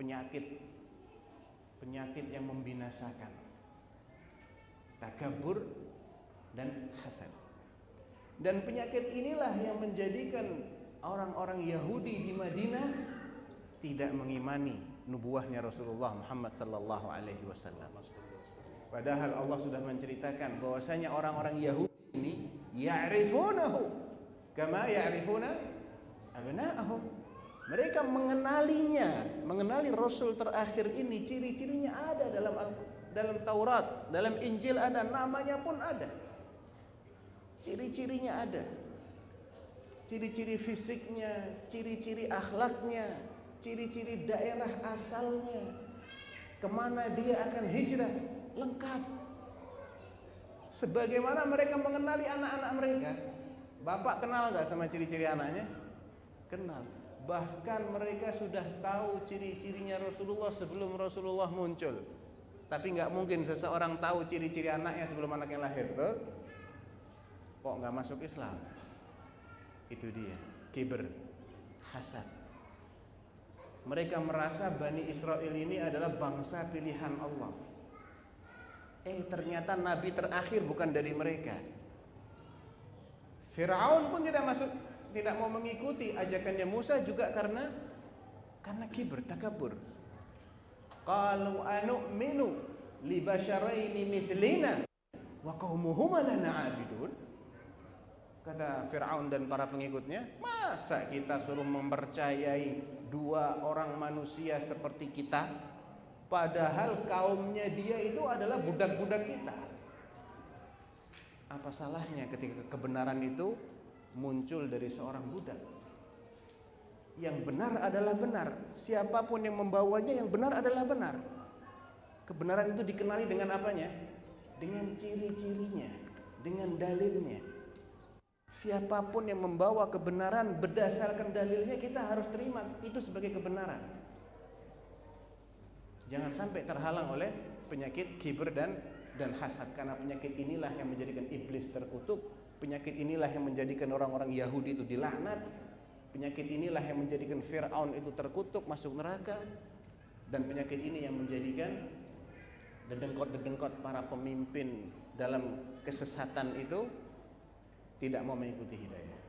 penyakit yang membinasakan. Takabur dan hasad. Dan penyakit inilah yang menjadikan orang-orang Yahudi di Madinah tidak mengimani nubuahnya Rasulullah Muhammad sallallahu alaihi wasallam. Padahal Allah sudah menceritakan bahwasanya orang-orang Yahudi ini ya'rifunahu kama ya'rifuna abna'ahum. Mereka mengenali Rasul terakhir ini, ciri-cirinya ada dalam Taurat, dalam Injil ada, namanya pun ada. Ciri-cirinya ada. Ciri-ciri fisiknya, ciri-ciri akhlaknya, ciri-ciri daerah asalnya, kemana dia akan hijrah, lengkap. Sebagaimana mereka mengenali anak-anak mereka. Bapak kenal gak sama ciri-ciri anaknya? Kenal. Bahkan mereka sudah tahu ciri-cirinya Rasulullah sebelum Rasulullah muncul. Tapi gak mungkin seseorang tahu ciri-ciri anaknya sebelum anaknya lahir, betul? Kok gak masuk Islam? Itu dia, kibr, hasad. Mereka merasa Bani Israel ini adalah bangsa pilihan Allah. Ternyata nabi terakhir bukan dari mereka. Fir'aun pun tidak mau mengikuti ajakannya Musa juga karena kibr, takabur. Qalu anu'minu li basyaraini mithlina wa qaumuhuma lana 'abidun. Kata Fir'aun dan para pengikutnya, masa kita suruh mempercayai dua orang manusia seperti kita, padahal kaumnya dia itu adalah budak-budak kita. Apa salahnya ketika kebenaran itu muncul dari seorang budak? Yang benar adalah benar. Siapapun yang membawanya, yang benar adalah benar. Kebenaran itu dikenali dengan apanya? Dengan ciri-cirinya, dengan dalilnya. Siapapun yang membawa kebenaran berdasarkan dalilnya, kita harus terima itu sebagai kebenaran. Jangan sampai terhalang oleh penyakit kibr dan hasad, karena penyakit inilah yang menjadikan iblis terkutuk. Penyakit inilah yang menjadikan orang-orang Yahudi itu dilaknat. Penyakit inilah yang menjadikan Fir'aun itu terkutuk, masuk neraka. Dan penyakit ini yang menjadikan dedengkot-dedengkot para pemimpin dalam kesesatan itu tidak mau mengikuti hidayah.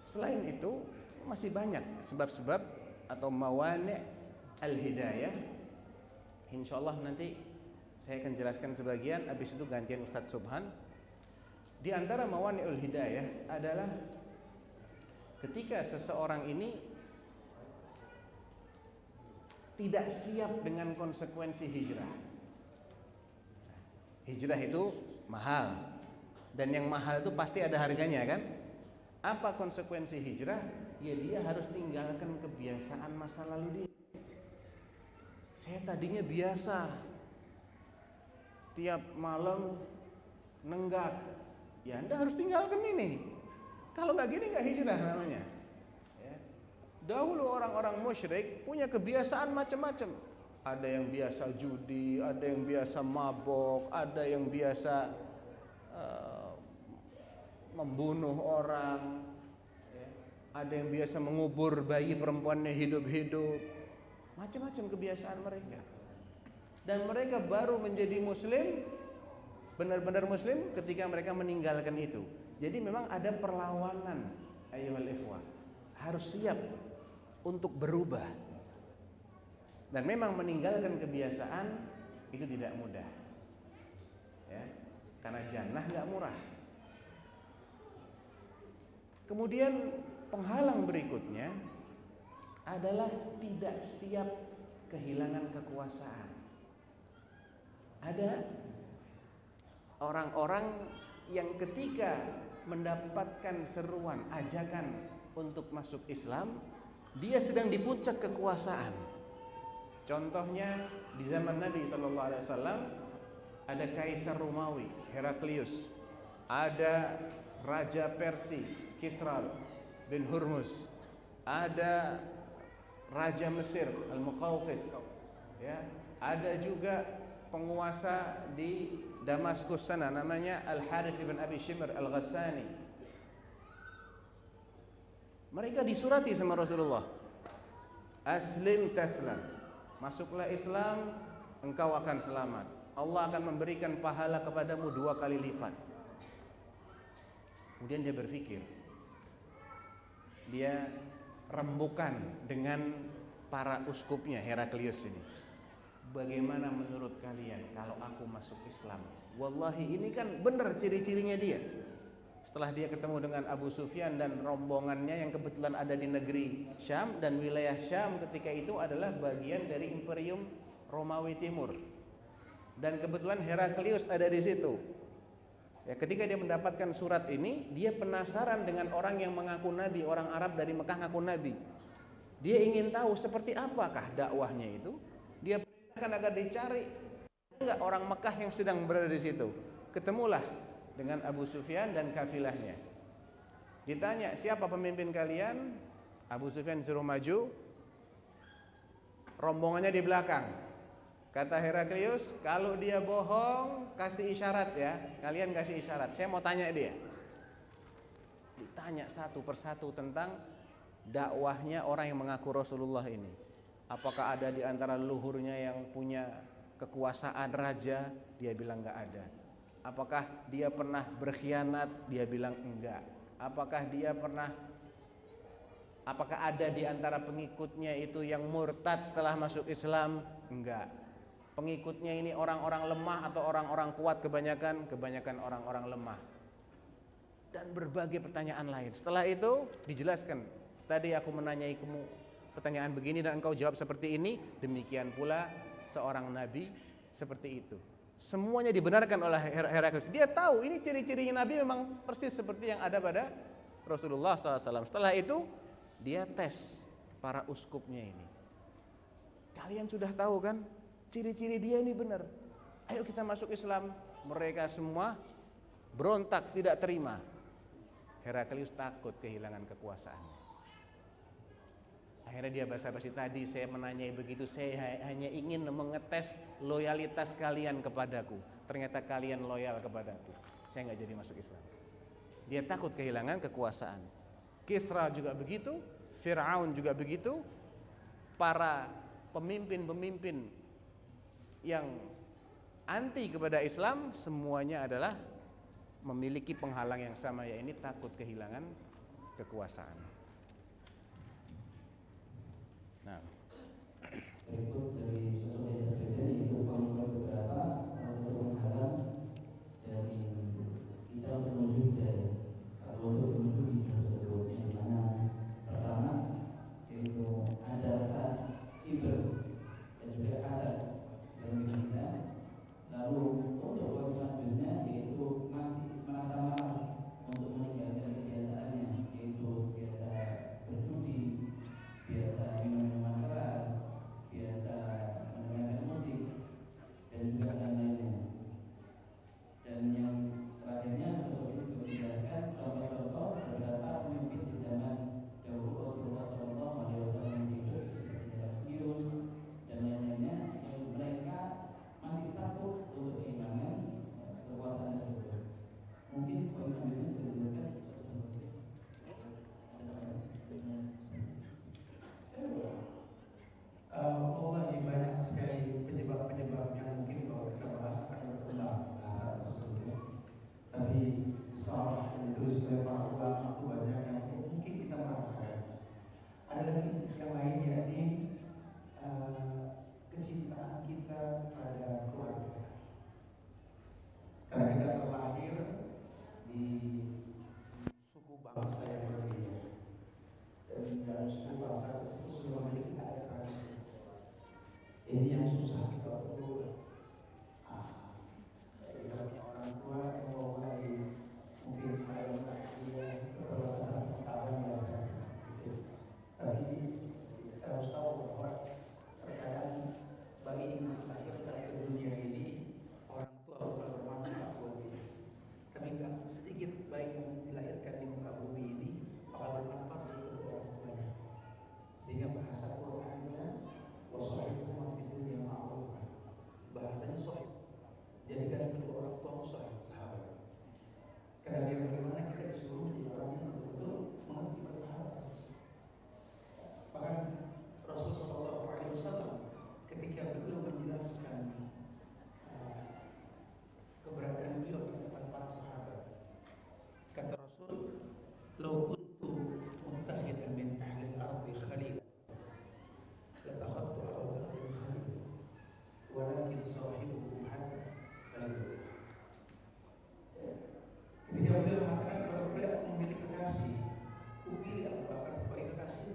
Selain itu masih banyak sebab-sebab atau mawani' al-hidayah. Insyaallah nanti saya akan jelaskan sebagian, habis itu gantian Ustadz Subhan. Di antara mawani'ul hidayah adalah ketika seseorang ini tidak siap dengan konsekuensi hijrah. Hijrah itu mahal, dan yang mahal itu pasti ada harganya kan? Apa konsekuensi hijrah? Ya dia harus tinggalkan kebiasaan masa lalu dia. Saya tadinya biasa tiap malam nenggak. Ya Anda harus tinggalkan ini. Kalau nggak gini nggak hijrah namanya. Ya. Dahulu orang-orang musyrik punya kebiasaan macam-macam. Ada yang biasa judi, ada yang biasa mabok, ada yang biasa membunuh orang, ya. Ada yang biasa mengubur bayi perempuannya hidup-hidup. Macam-macam kebiasaan mereka. Dan mereka baru menjadi muslim, benar-benar muslim ketika mereka meninggalkan itu. Jadi memang ada perlawanan, ayyuhal ikhwah. Harus siap untuk berubah. Dan memang meninggalkan kebiasaan itu tidak mudah. Ya, karena jannah enggak murah. Kemudian penghalang berikutnya adalah tidak siap kehilangan kekuasaan. Ada orang-orang yang ketika mendapatkan seruan, ajakan untuk masuk Islam, dia sedang di puncak kekuasaan. Contohnya di zaman Nabi SAW ada Kaisar Romawi, Heraklius, ada Raja Persia, Kisra bin Hurmuz, ada Raja Mesir, Al-Muqawqis, ya, ada juga penguasa di Damaskus sana namanya Al-Harith bin Abi Shimr Al-Ghassani. Mereka disurati sama Rasulullah, aslim taslam, masuklah Islam, engkau akan selamat, Allah akan memberikan pahala kepadamu 2 kali lipat. Kemudian dia berpikir, dia rembukan dengan para uskupnya Heraklius ini, bagaimana menurut kalian kalau aku masuk Islam? Wallahi ini kan benar ciri-cirinya dia. Setelah dia ketemu dengan Abu Sufyan dan rombongannya yang kebetulan ada di negeri Syam, dan wilayah Syam ketika itu adalah bagian dari Imperium Romawi Timur, dan kebetulan Heraklius ada di situ. Ya, ketika dia mendapatkan surat ini, dia penasaran dengan orang yang mengaku nabi, orang Arab dari Mekah ngaku nabi. Dia ingin tahu seperti apakah dakwahnya itu. Dia perintahkan agar dicari enggak orang Mekah yang sedang berada di situ. Ketemulah dengan Abu Sufyan dan kafilahnya. Ditanya, siapa pemimpin kalian? Abu Sufyan suruh maju, rombongannya di belakang. Kata Heraklius, kalau dia bohong kasih isyarat ya, kalian kasih isyarat, saya mau tanya dia. Ditanya satu persatu tentang dakwahnya orang yang mengaku Rasulullah ini. Apakah ada di antara leluhurnya yang punya kekuasaan raja? Dia bilang enggak ada. Apakah dia pernah berkhianat? Dia bilang enggak. Apakah ada di antara pengikutnya itu yang murtad setelah masuk Islam? Enggak. Pengikutnya ini orang-orang lemah atau orang-orang kuat? Kebanyakan orang-orang lemah. Dan berbagai pertanyaan lain. Setelah itu dijelaskan, tadi aku menanyai kamu pertanyaan begini dan engkau jawab seperti ini, demikian pula seorang nabi seperti itu. Semuanya dibenarkan oleh Heraklius. Dia tahu ini ciri-cirinya nabi memang persis seperti yang ada pada Rasulullah SAW. Setelah itu dia tes para uskupnya ini. Kalian sudah tahu kan ciri-ciri dia ini benar, ayo kita masuk Islam. Mereka semua berontak, tidak terima. Heraklius takut kehilangan kekuasaannya. Akhirnya dia basa-basi, tadi saya menanyai begitu, saya hanya ingin mengetes loyalitas kalian kepadaku. Ternyata kalian loyal kepadaku, saya nggak jadi masuk Islam. Dia takut kehilangan kekuasaan. Kisra juga begitu, Fir'aun juga begitu. Para pemimpin-pemimpin yang anti kepada Islam semuanya adalah memiliki penghalang yang sama, yaitu takut kehilangan kekuasaan. Nah, berikut dari sosok presiden itu beberapa salah satu penghalang dari kita untuk menuju hidayah atau untuk menuju hijrah tersebut, yang mana pertama yaitu ada rasa kiber dan juga hasad dalam diri kita. Lalu untuk poin selanjutnya yaitu masih merasa malas untuk meninggalkan kebiasaannya, yaitu biasa berjudi, biasa minum-minuman keras, biasa mendengarkan musik, dan juga lain-lainnya. Dan yang terakhirnya untuk ini juga dijelaskan contoh-contoh beberapa pemimpin di zaman dahulu Rasulullah SAW yang hidup seperti Heraklius dan lain-lainnya, yang mereka masih takut untuk kehilangan kekuasaan tersebut. Mungkin poin selanjutnya bisa dijelaskan. Wallahi banyak sekali penyebab-penyebab yang mungkin kalau kita bahas akan berulang bahasa tersebut. Tapi insyaallah terus oleh para ulama itu banyak yang mungkin kita merasakan. Ada lagi yang lain, yakni kecintaan kita pada keluarga. Karena kita terlahir di suku bangsa yang berbeda, dan suku bangsa tersebut bayi yang dilahirkan di muka bumi ini bakal bermanfaat untuk kedua orang tuanya. Sehingga bahasa Quran adalah wasahibhuma fid dunya ma'rufa. Bahasanya sahib. Jadikan kedua orang tuamu sahib, sahabat. Karena biar bagaimana kita disuruh menjadi orang yang betul-betul mengerti persahabatan. Bahkan Rasul Shallallahu Alaihi Wasallam ketika beliau menjelaskan keberadaan beliau di depan para sahabat, kata Rasul, "Lau kuntu muttakhidan min ahli al-ardi khalilan, latakhadtu Abu Bakr khalil, walakin sahibukum hadha khalilullah." Ketika beliau mengatakan kalau beliau memiliki kekasih, kupilih Abu Bakar sebagai kekasih.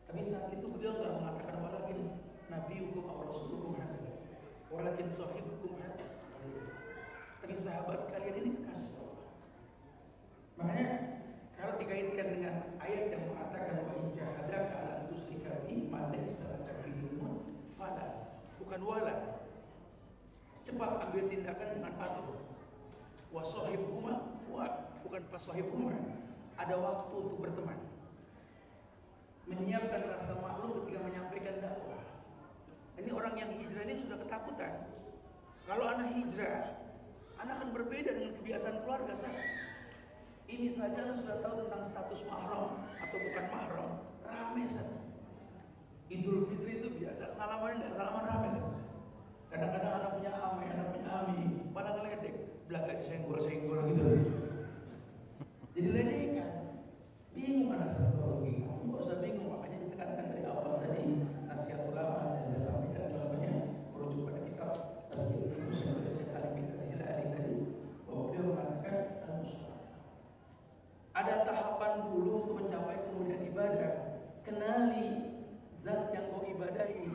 Tapi saat itu beliau tidak mengatakan walakin nabiyukum aw rasulukum hadza, walakin sahibukum hadza. Tapi sahabat kalian ini kekasih Allah. Makanya kalau dikaitkan dengan ayat yang mengatakan wa in jahadaka ala an tusyrika bi ma laysa laka bihi ilmun fala, bukan wala. Cepat ambil tindakan dengan patuh. Wa sahibuhuma, bukan fasahibuhuma. Ada waktu untuk berteman. Menyiapkan rasa maklum ketika menyampaikan dakwah. Ini orang yang hijrah ini sudah ketakutan. Kalau anak hijrah, anak akan berbeda dengan kebiasaan keluarga saya. Ini saja anak sudah tahu tentang status mahram atau bukan mahram, rame saja. Idul Fitri itu biasa, salaman enggak salaman rame kan? Kadang-kadang anak punya ame, anak punya ami, pada ngeledek, belaga disenggol-senggol gitu. Jadi ledekan. Bingung anak satu lagi, kamu gak usah bingung, makanya ditekankan dari awal tadi nasihat ulama yang saya sampaikan contohnya merujuk pada kitab Tazkiyah Nufus yang sudah saya saling minta dari Hilali tadi, bahwa beliau mengatakan ada tahapan dulu untuk mencapai kemuliaan ibadah. Kenali zat yang kau ibadahi,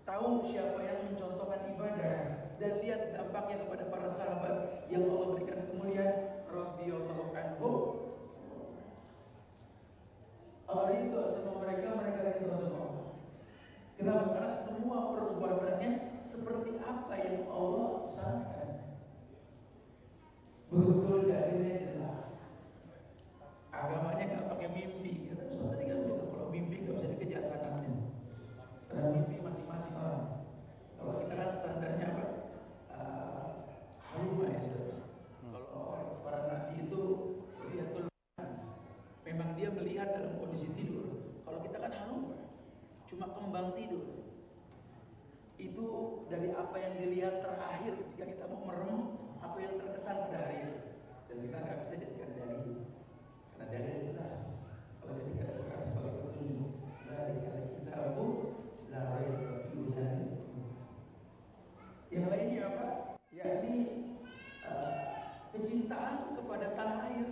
tahu siapa yang mencontohkan ibadah, dan lihat dampaknya kepada para sahabat yang Allah berikan kemuliaan radhiyallahu anhu. Allah ridho sama mereka, mereka ridho sama Allah. Kenapa? Karena semua perbuatannya seperti apa yang Allah sangkan. Betul-betul dalilnya jelas. Agamanya nggak pakai mimpi. Karena Ustaz tadi kan bilang kalau mimpi nggak bisa dikejar sanatnya. Karena mimpi masing-masing orang. Kalau kita kan standarnya apa? Haluma ya Ustaz. Kalau para nabi itu lihatul, memang dia melihat dalam kondisi tidur. Kalau kita kan haluma, cuma kembang tidur. Itu dari apa yang dilihat terakhir ketika kita mau merem atau yang terkesan pada hari itu. Dan kita nggak bisa jadikan dalil, karena dalil jelas. Kalau jadikan Quran sebagai petunjuk, dari kalau kita aku la raiba fihi. Yang lainnya apa? Yakni kecintaan kepada tanah air.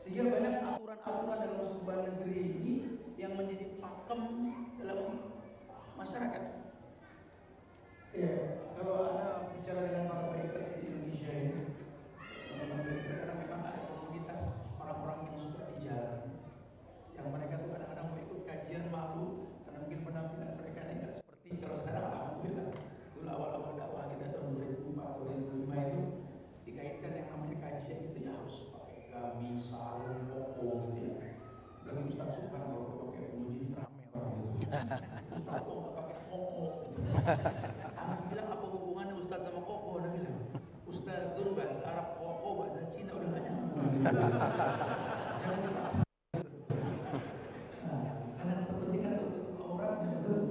Sehingga banyak aturan-aturan dalam sebuah negeri ini yang menjadi pakem dalam masyarakat. Ya, kalau Anda bicara dengan para baikers di Indonesia ini, karena memang ada komunitas orang-orang yang suka di jalan, yang mereka tuh kadang-kadang mau ikut kajian malu karena mungkin penampilan mereka ini nggak seperti kalau sekarang. Alhamdulillah, dulu awal-awal dakwah kita tahun 2004-2005 itu dikaitkan yang namanya kajian itu ya harus pakai gamis, sarung, koko gitu ya. Lagi Ustaz suka kalau pakai penguji rame orang gitu. Ustaz kok nggak pakai koko gitu. Anak bilang apa hubungannya Ustaz sama koko? Dia bilang Ustazun bahasa Arab, koko bahasa Cina, udah nggak nyambung. Jangan dipaksa. Karena kepentingan untuk auratnya betul.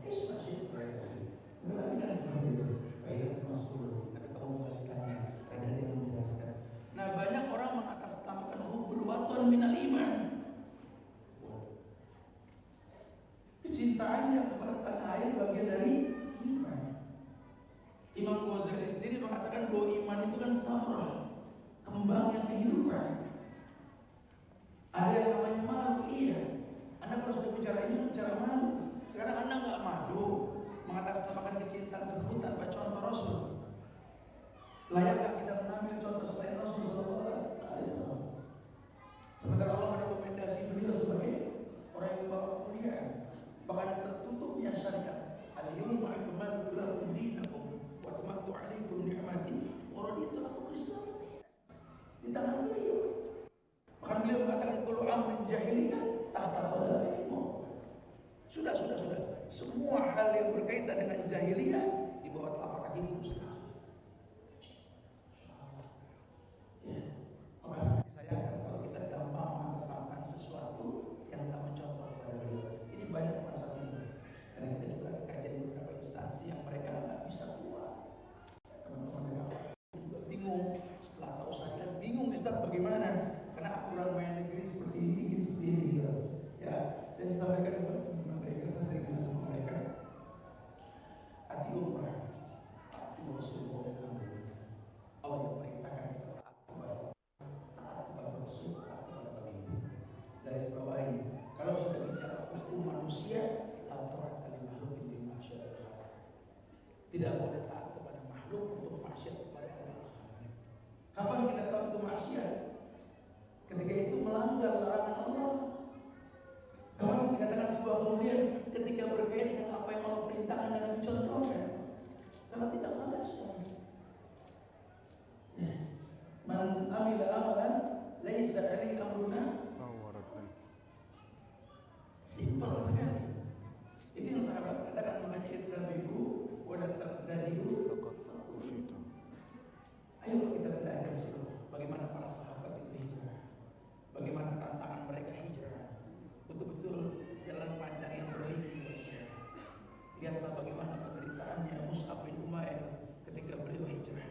Masih berarti kan seperti itu. Baik, masuk. Tapi kamu kembalikannya. Ada yang menjelaskan. Nah, banyak orang mengatasnamakan hubbul watan minal iman. Kecintaannya kepada tanah air bagian dari iman. Imam Ghazali sendiri mengatakan bahwa iman itu kan samrah, kembang yang kehidupan. Ada yang namanya malu, iya. Anda kalau sudah bicara ini bicara malu. Sekarang Anda nggak malu mengatasnamakan kecintaan tersebut tanpa contoh Rasul. Layakkah kita mengambil contoh selain Rasul Sallallahu Alaihi Wasallam? Sementara Allah merekomendasi beliau sebagai orang yang membawa kemuliaan. Bahkan tertutupnya syariat. Al-yawma akmaltu lakum dinakum wa atmamtu 'alaikum ni'mati wa raditu lakum al-Islam. jahiliyah tahta qadamihi. Sudah. Semua hal yang berkaitan dengan jahiliyah di bawah telapak kaki Muslim. Ya, maka sangat disayangkan kalau kita gampang mengatasnamakan sesuatu yang tak mencontoh kepada beliau. Ini banyak masalah ini. Karena kita juga ada kajian di beberapa instansi yang mereka nggak bisa keluar. Teman-teman mereka juga bingung. Setelah tahu syariat bingung Ustaz bagaimana? Karena aturan main negeri seperti ini gitu. Ya, saya sampaikan kepada teman-teman mereka, saya sering bilang sama mereka, atiullah, atiul Rasulullah. Allah yang perintahkan kita taat kepada Rasul, taat kepada pemimpin. Garis bawahi, kalau sudah bicara hukum manusia, la ta'ata li makhluqin fi ma'syiatil khaliq. Tidak boleh taat kepada makhluk untuk maksiat kepada Allah. Kapan kita tahu itu maksiat? Ketika itu melanggar larangan Allah. Kapan dikatakan sebuah kemudian ketika berkaitan dengan apa yang Allah perintahkan dan Nabi contohkan. Kalau tidak ada semuanya. Man amila amalan laisa alaihi amruna. Simpel sekali. Itu yang sahabat katakan, makanya ittabi'u wa la tabtadi'u faqad kufitu. Ayo kita belajar seluruh bagaimana para sahabat itu hijrah. Bagaimana tantangan mereka hijrah. Betul-betul jalan panjang yang berliku. Lihatlah bagaimana penderitaannya Mus'ab bin Umair ketika beliau hijrah.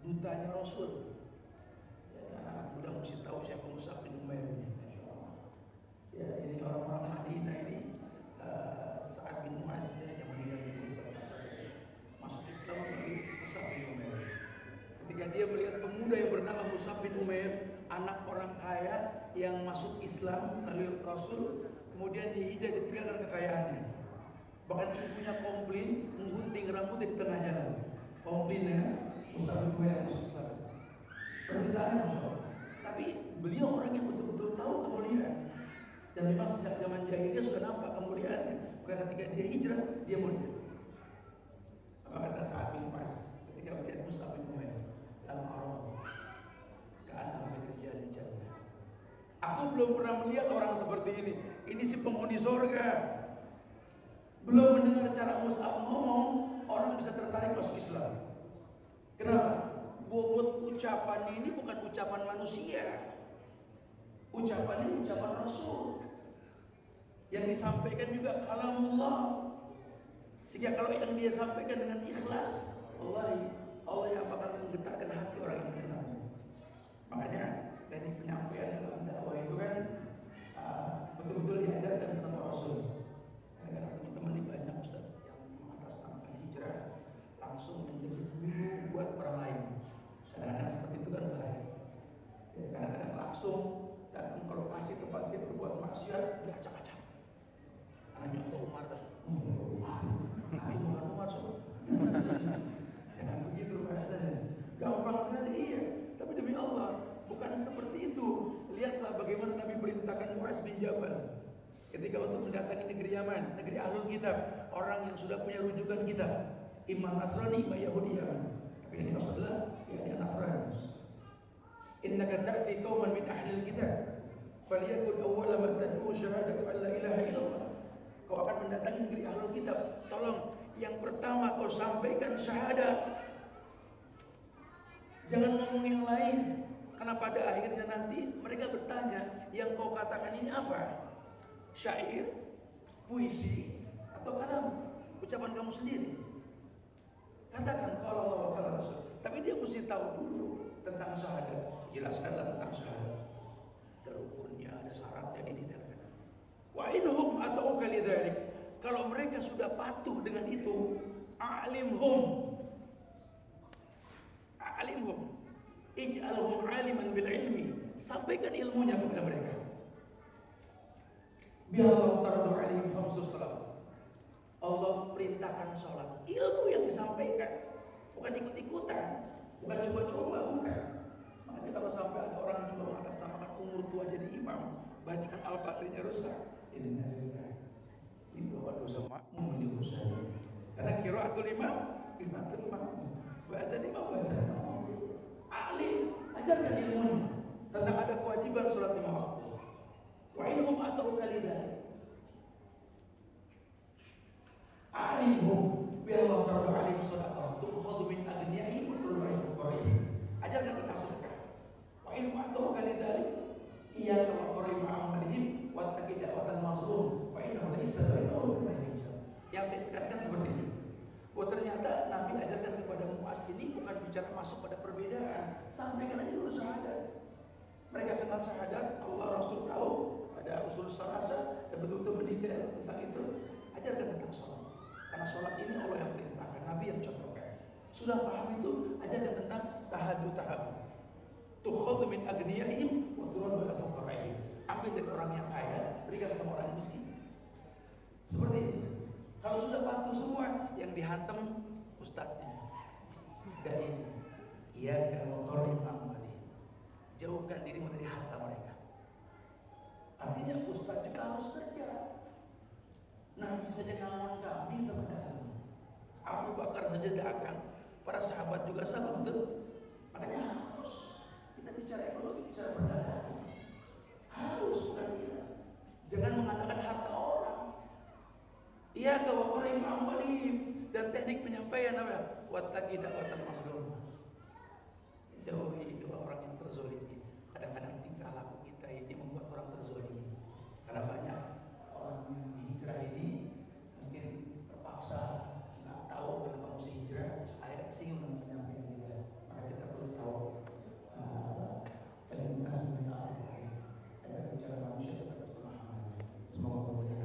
Dutanya Rasul. Ya, anak muda mesti tahu siapa Mus'ab bin Umair ini. Ya, ini orang-orang Madinah ini. Sa'ad bin Mu'az yang meninggal dunia pada masa itu. Masuk Islam bagi Mus'ab bin Umair. Ketika dia melihat pemuda yang bernama Mus'ab bin Umair, anak orang kaya yang masuk Islam melalui Rasul, kemudian dia hijrah, ditinggalkan kekayaannya. Bahkan ibunya komplain menggunting rambutnya di tengah jalan. Komplain ya, Mus'ab bin Umair masuk Islam. Perintahnya masuk. Tapi beliau orang yang betul-betul tahu kemuliaan. Dan memang sejak zaman jahiliyah sudah nampak kemuliaannya. Bukan ketika dia hijrah, dia mulia. Apa kata Sa'ad bin Mu'az ketika melihat Mus'ab bin Umair? Lam arah ka'annahu min rijalil jannah. Aku belum pernah melihat orang seperti ini. Ini si penghuni surga. Belum mendengar cara Mus'ab ngomong, orang bisa tertarik masuk Islam. Kenapa? Bobot ucapan ini bukan ucapan manusia. Ucapan ini ucapan Rasul. Yang disampaikan juga kalamullah. Sehingga kalau yang dia sampaikan dengan ikhlas, Allah yang bakal menggetarkan hati orang yang mendengarnya. Makanya teknik penyampaian dalam dakwah itu kan betul-betul diajarkan sama Rasul. Kadang-kadang teman-teman ini banyak Ustaz yang mengatasnamakan hijrah langsung menjadi guru buat orang lain. Kadang-kadang seperti itu kan bahaya. Ya, kadang-kadang langsung datang ke lokasi tempat dia berbuat maksiat, diacak-acak. Hanya untuk Umar kan? Tapi bukan Umar sobat. Jangan begitu bahasanya. Gampang sekali, iya. Tapi demi Allah, bukan seperti itu. Lihatlah bagaimana Nabi perintahkan Mu'az bin Jabal ketika untuk mendatangi negeri Yaman, negeri Ahlul Kitab, orang yang sudah punya rujukan kitab, imam Nasrani, imam Yahudi Yaman. Tapi yang dimaksud adalah dia Nasrani. Innaka ta'ti qauman min ahlil kitab, falyakun awwala ma tad'u syahadatu an la ilaha illallah. Kau akan mendatangi negeri Ahlul Kitab. Tolong yang pertama kau sampaikan syahadat. Jangan ngomong yang lain. Karena pada akhirnya nanti mereka bertanya, yang kau katakan ini apa? Syair, puisi, atau kalam? Ucapan kamu sendiri. Katakan kalau Allah kalau Rasul. Tapi dia mesti tahu dulu tentang syahadat. Jelaskanlah tentang syahadat. Ada rukunnya, ada syaratnya, didetailkan. Wa inhum atau kalidzalik. Kalau mereka sudah patuh dengan itu, alimhum, ij'alhum aliman bil ilmi. Sampaikan ilmunya kepada mereka. Biarlah taradu alaihim khamsus salat. Allah perintahkan salat. Ilmu yang disampaikan, bukan ikut-ikutan, bukan coba-coba, bukan. Makanya kalau sampai ada orang yang coba mengatasnamakan umur tua jadi imam, bacaan Al-Fatihahnya rusak. Ini bahwa dosa makmum ini urusannya. Karena qiraatul imam, bacaan imam, bacaan makmum. Alim, ajarkan ilmunya tentang ada kewajiban sholat lima waktu. inhum atau kalidzalik alimhum billah tardu alim sadaqah tukhadu min aghniyahim wa turbaihim fuqaraihim. Ajarkan tentang sedekah. Wa inhum atau kalidzalik iyyaka wa qaraim amalihim wattaqi da'watal mazlum fa innahu laysa bainahu wa bainal hijab. Yang saya tekankan seperti ini. Bahwa ternyata Nabi ajarkan kepada Muaz ini bukan bicara masuk pada perbedaan, sampaikan aja dulu syahadat. Mereka kenal syahadat, Allah Rasul tahu, ada usul salasa dan betul-betul mendetail tentang itu. Ajarkan tentang sholat, karena sholat ini Allah yang perintahkan, Nabi yang contohkan. Sudah paham itu, ajarkan tentang tahadu. Tukhadu min aghniyahim wa turadu ala fuqaraihim. Ambil dari orang yang kaya, berikan sama orang miskin. Seperti itu. Kalau sudah patuh semua, yang dihantam ustadznya, dai, iya kalau qarim amali, jauhkan dirimu dari harta mereka. Artinya ustadz juga harus kerja. Nabi saja ngawon kambing sama dagang, Abu Bakar saja dagang, para sahabat juga sama, betul. Makanya harus kita bicara ekonomi, bicara perdagangan, harus bukan tidak. Jangan mengandalkan harta orang. Iya wa qarim amalihim, dan teknik penyampaian apa? Wattaqi da'watal mazlum. Jauhi doa orang yang terzolimi. Kadang-kadang tingkah laku kita ini membuat orang terzolimi. Karena banyak orang yang hijrah ini mungkin terpaksa nggak tahu kenapa mesti hijrah, akhirnya singgung dengan penyampaian kita. Maka kita perlu tahu kualitas mengenai ada bicara manusia sebatas pemahaman. Semoga kemudian kita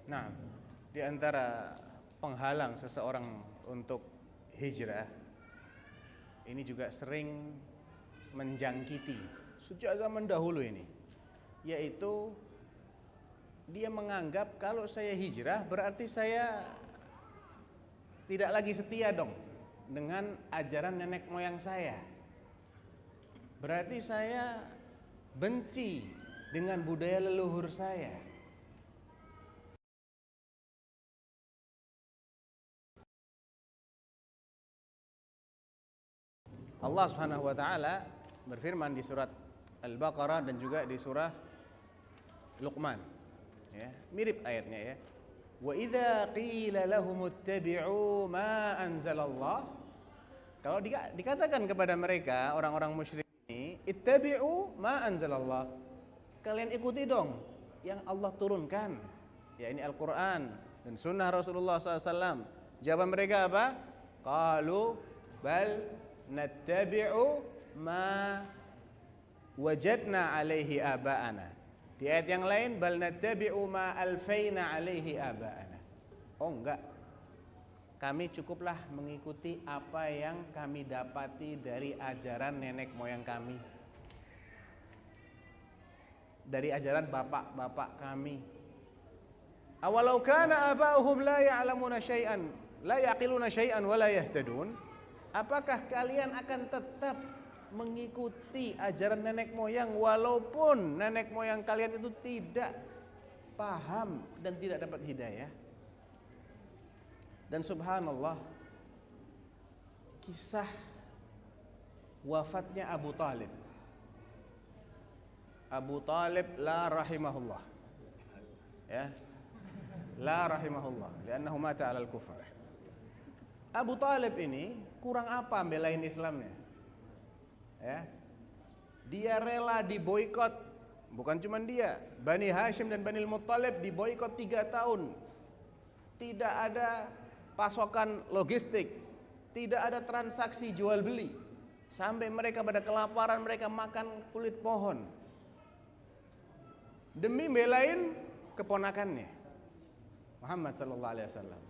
Nah, di antara penghalang seseorang untuk hijrah ini juga sering menjangkiti sejak zaman dahulu ini, yaitu dia menganggap kalau saya hijrah berarti saya tidak lagi setia dong dengan ajaran nenek moyang saya. Berarti saya benci dengan budaya leluhur saya. Allah Subhanahu wa taala berfirman di surat Al-Baqarah dan juga di surah Luqman. Ya, mirip ayatnya ya. Wa idza qila lahum ittabi'u ma anzalallah. Kalau dikatakan kepada mereka orang-orang musyrik ini, ittabi'u ma anzalallah. Kalian ikuti dong yang Allah turunkan. Ya, ini Al-Qur'an dan sunnah Rasulullah SAW. Jawaban mereka apa? Qalu bal nattabi'u ma wajadna alaihi aba'ana. Di ayat yang lain bal nattabi'u ma alfaina alaihi aba'ana. Oh enggak, kami cukuplah mengikuti apa yang kami dapati dari ajaran nenek moyang kami, dari ajaran bapak-bapak kami. Awalau kana aba'uhum la ya'lamuna syai'an la yaqiluna syai'an wa la yahtadun. Apakah kalian akan tetap mengikuti ajaran nenek moyang walaupun nenek moyang kalian itu tidak paham dan tidak dapat hidayah? Dan subhanallah, kisah wafatnya Abu Talib. Abu Talib la rahimahullah. Ya. La rahimahullah, li'annahu mata 'alal kufr. Abu Talib ini kurang apa belain Islamnya? Ya. Dia rela diboikot, bukan cuma dia, Bani Hashim dan Bani Muttalib diboikot 3 tahun. Tidak ada pasokan logistik, tidak ada transaksi jual beli, sampai mereka pada kelaparan, mereka makan kulit pohon demi belain keponakannya Muhammad sallallahu alaihi wasallam.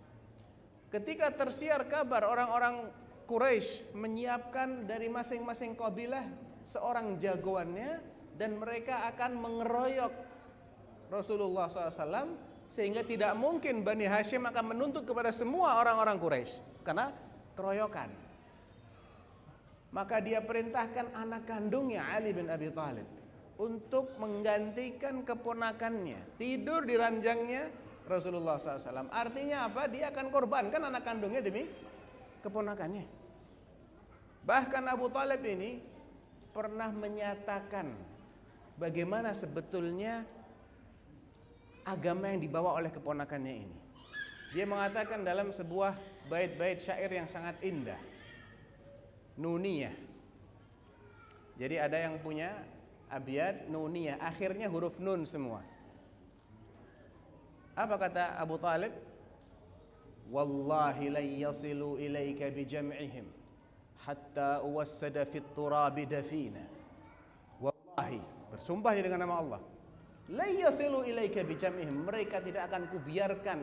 Ketika tersiar kabar orang-orang Quraisy menyiapkan dari masing-masing kabilah seorang jagoannya dan mereka akan mengeroyok Rasulullah SAW, sehingga tidak mungkin Bani Hashim akan menuntut kepada semua orang-orang Quraisy karena keroyokan. Maka dia perintahkan anak kandungnya Ali bin Abi Thalib untuk menggantikan keponakannya, tidur di ranjangnya Rasulullah SAW. Artinya apa? Dia akan korbankan anak kandungnya demi keponakannya. Bahkan Abu Thalib ini pernah menyatakan bagaimana sebetulnya agama yang dibawa oleh keponakannya ini. Dia mengatakan dalam sebuah bait-bait syair yang sangat indah, nuniyah. Jadi ada yang punya abiyat nuniyah, akhirnya huruf nun semua. Apa kata Abu Thalib? Wallahi la yasilu ilaika bijam'ihim hatta uwassada fit turabi dafina. Wallahi, bersumpah dengan nama Allah, la yasilu ilaika bijam'ihim, mereka tidak akan kubiarkan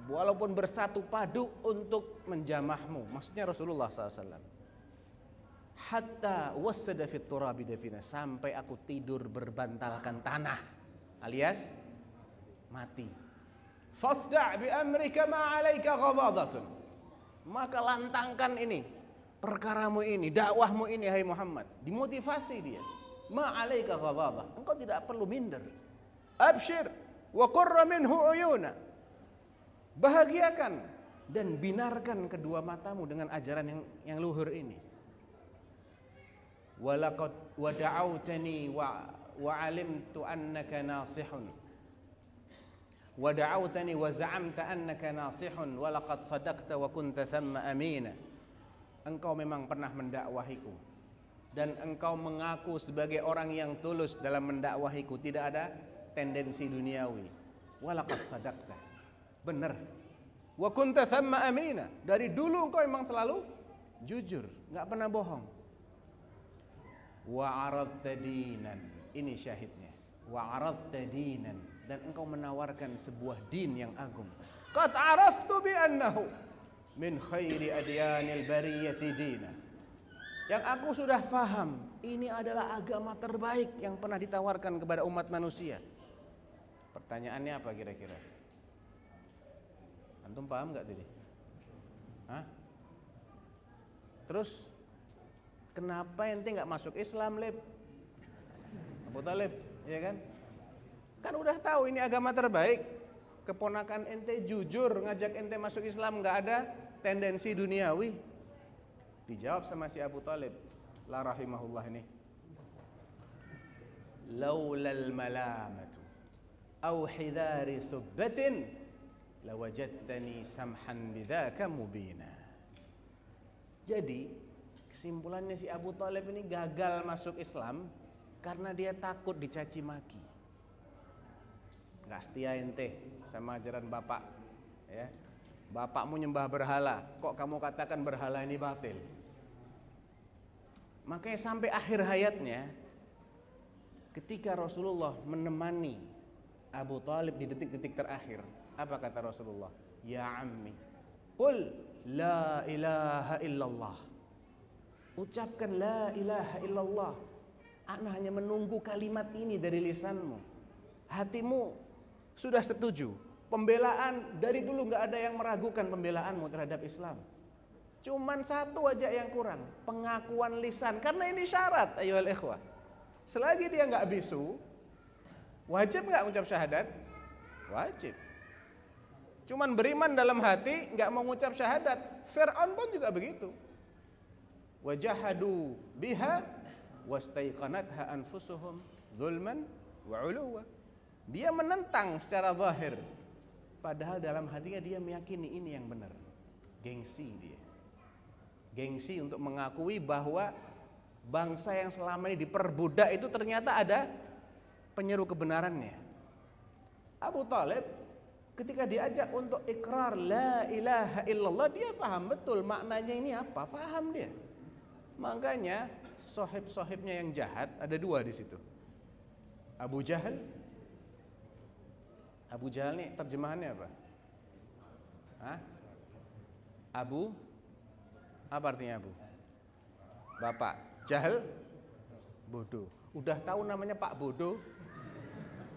walaupun bersatu padu untuk menjamahmu. Maksudnya Rasulullah SAW. Hatta wasada fit turabi dafina, sampai aku tidur berbantalkan tanah alias mati. Fasda' bi amrika ma 'alaika ghadadatun, maka lantangkan ini perkaramu ini, dakwahmu ini hai Muhammad. Dimotivasi dia, ma 'alaika ghadadah, engkau tidak perlu minder. Abshir wa qurra minhu uyuna, bahagiakan dan binarkan kedua matamu dengan ajaran yang luhur ini. Walaqad wada'autani wa 'alimtu annaka nasihun wa da'autani wa za'amta annaka nasihun wa laqad sadaqta wa kunta thamma amina. Engkau memang pernah mendakwahiku dan engkau mengaku sebagai orang yang tulus dalam mendakwahiku, tidak ada tendensi duniawi. Wa laqad sadaqta, benar. Wa kunta thamma amina, dari dulu engkau memang selalu jujur, enggak pernah bohong. Wa aradta dinan, ini syahidnya. Wa aradta dinan, dan engkau menawarkan sebuah din yang agung. Qad araftu bi annahu min khairi adyanil bariyati dinan, yang aku sudah faham ini adalah agama terbaik yang pernah ditawarkan kepada umat manusia. Pertanyaannya apa kira-kira? Antum paham enggak tadi? Hah? Terus kenapa ente nggak masuk Islam, Lib? Abu Thalib, ya kan? Kan udah tahu ini agama terbaik. Keponakan ente jujur ngajak ente masuk Islam, nggak ada tendensi duniawi. Dijawab sama si Abu Thalib, la rahimahullah ini. Laulal malamatu aw hidari subbatin lawajadtani samhan bidzaka mubina. Jadi kesimpulannya si Abu Thalib ini gagal masuk Islam karena dia takut dicaci maki. Gak setia ente sama ajaran bapak, ya. Bapakmu nyembah berhala, kok kamu katakan berhala ini batil? Makanya sampai akhir hayatnya, ketika Rasulullah menemani Abu Thalib di detik-detik terakhir, apa kata Rasulullah? Ya ammi, qul la ilaha illallah, ucapkan la ilaha illallah. Ana hanya menunggu kalimat ini dari lisanmu. Hatimu sudah setuju. Pembelaan dari dulu nggak ada yang meragukan pembelaanmu terhadap Islam. Cuman satu aja yang kurang, pengakuan lisan. Karena ini syarat, ayyuhal ikhwah. Selagi dia nggak bisu, wajib nggak ucap syahadat? Wajib. Cuman beriman dalam hati, nggak mau ngucap syahadat. Fir'aun pun juga begitu. Wajahadu biha wastaiqanatha anfusuhum zulman wa 'uluwa. Dia menentang secara zahir, padahal dalam hatinya dia meyakini ini yang benar. Gengsi dia. Gengsi untuk mengakui bahwa bangsa yang selama ini diperbudak itu ternyata ada penyeru kebenarannya. Abu Thalib ketika diajak untuk ikrar la ilaha illallah, dia paham betul maknanya ini apa, paham dia. Makanya sohib-sohibnya yang jahat ada dua di situ. Abu Jahal. Abu Jahal nih terjemahannya apa? Hah? Abu, apa artinya Abu? Bapak. Jahal, bodoh. Udah tahu namanya Pak Bodoh,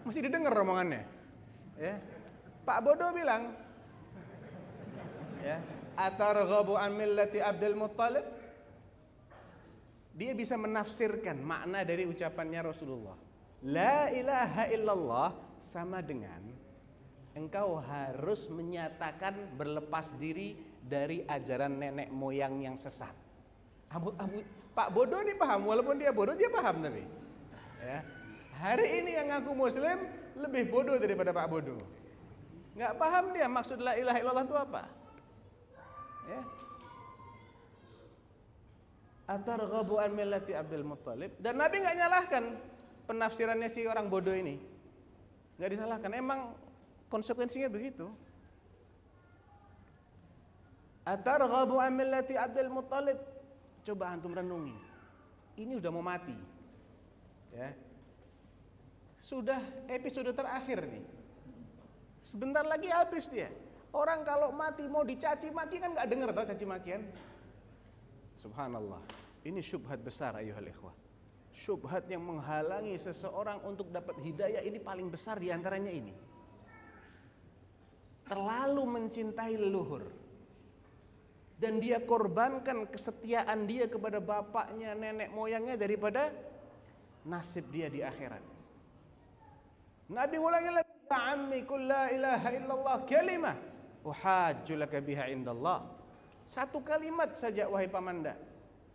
mesti didengar omongannya. Ya. Pak Bodoh bilang, ya, atarghabu an millati Abdul Muttalib? dia bisa menafsirkan makna dari ucapannya Rasulullah. La ilaha illallah sama dengan engkau harus menyatakan berlepas diri dari ajaran nenek moyang yang sesat. Pak bodoh ini paham, walaupun dia bodoh dia paham tapi. Ya. Hari ini yang ngaku muslim lebih bodoh daripada Pak bodoh. Nggak paham dia maksud la ilaha illallah itu apa. Ya. Atarghabu an millati Abdul Muttalib, dan Nabi nggak nyalahkan penafsirannya si orang bodoh ini, nggak disalahkan, emang konsekuensinya begitu. Atarghabu an millati Abdul Muttalib, coba antum renungi, ini udah mau mati, ya, sudah episode terakhir nih, sebentar lagi habis dia. Orang kalau mati mau dicaci maki kan nggak dengar tau caci makian. Subhanallah, ini syubhat besar ayuhal ikhwah. Syubhat yang menghalangi seseorang untuk dapat hidayah ini paling besar diantaranya ini. Terlalu mencintai leluhur, dan dia korbankan kesetiaan dia kepada bapaknya, nenek moyangnya daripada nasib dia di akhirat. Nabi ulangi lagi, ya ammi qul la ilaha illallah kalimah uhajju laka biha indallah. Satu kalimat saja wahai pamanda,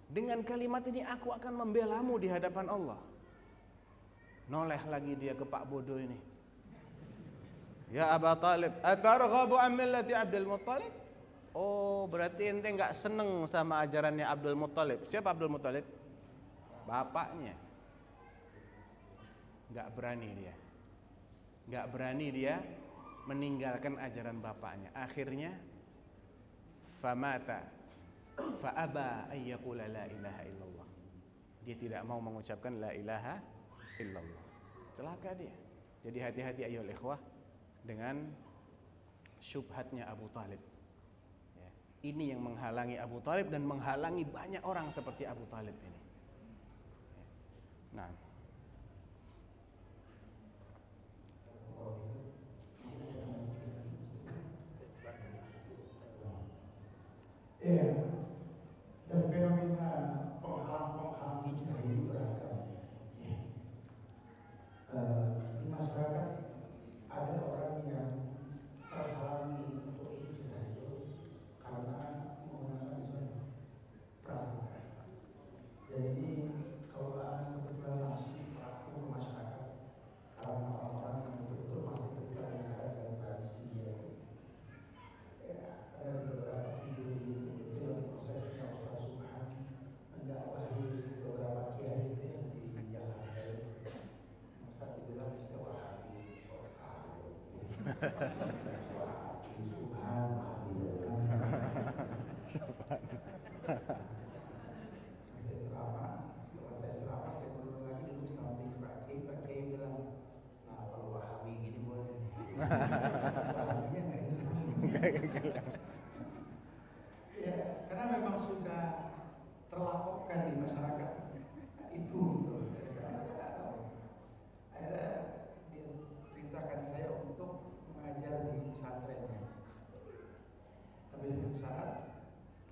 dengan kalimat ini aku akan membelamu di hadapan Allah. Noleh lagi dia ke Pak bodoh ini. Ya Aba Talib, atarghabu an millati Abdul Muttalib? Oh, berarti ente enggak seneng sama ajarannya Abdul Muttalib. Siapa Abdul Muttalib? Bapaknya. Enggak berani dia. Enggak berani dia meninggalkan ajaran bapaknya. Akhirnya famata fa'aba ayyaqula la ilaha illallah. Dia tidak mau mengucapkan la ilaha illallah. Celaka dia. Jadi hati-hati ayyuhal ikhwah dengan syubhatnya Abu Talib. Ya, ini yang menghalangi Abu Talib dan menghalangi banyak orang seperti Abu Talib ini. Ya. Nah, ya, dan fenomena penghalang hijrah ini beragam. Di masyarakat ada orang yang terhalangi untuk hijrah itu karena menggunakan suatu prasangka. Dan ini kalau akan kebetulan langsung berlaku masyarakat karena orang-orang yang betul-betul masih dekat dengan adat dan tradisi yaitu. Ya, ada beberapa video di YouTube itu yang prosesnya Ustaz Subhan mendakwahi beberapa kiai itu yang di Jakarta itu. Ustaz dibilang kita Wahabi, Wahabi Subhan, Wahabi saya ceramah, setelah saya ceramah saya turun lagi duduk samping Pak Kiai bilang, nah kalau Wahabi gini boleh. Wahabinya nggak hilang. Ya, karena memang sudah terlapokkan di masyarakat itu gitu. Akhirnya dia perintahkan saya untuk mengajar di pesantrennya. Tapi dengan syarat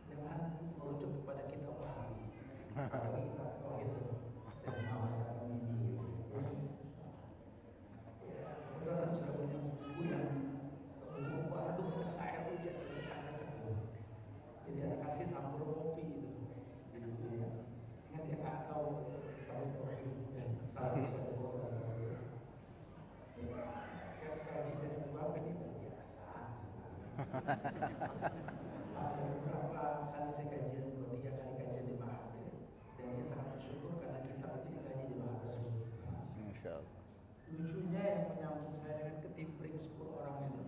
jangan merujuk kepada kitab Wahabi. Apalagi kitab tauhid itu. Saya mengamalkan ini gitu. Ya, kebetulan sudah punya buku yang buku anak itu banyak air hujan kecak-kecak gitu. Jadi ada kasih sampul kopi itu. Ya. Sehingga dia nggak tahu itu kitab tauhid. Salah satu kaji dari buku ini biasa. Ada beberapa kali saya kajian, 2-3 kali kajian di Mahathir, dan dia sangat bersyukur karena kitab itu dikaji di Mahathir. Masya Allah. Lucunya yang menyambung saya dengan ketimpring 10 orang itu,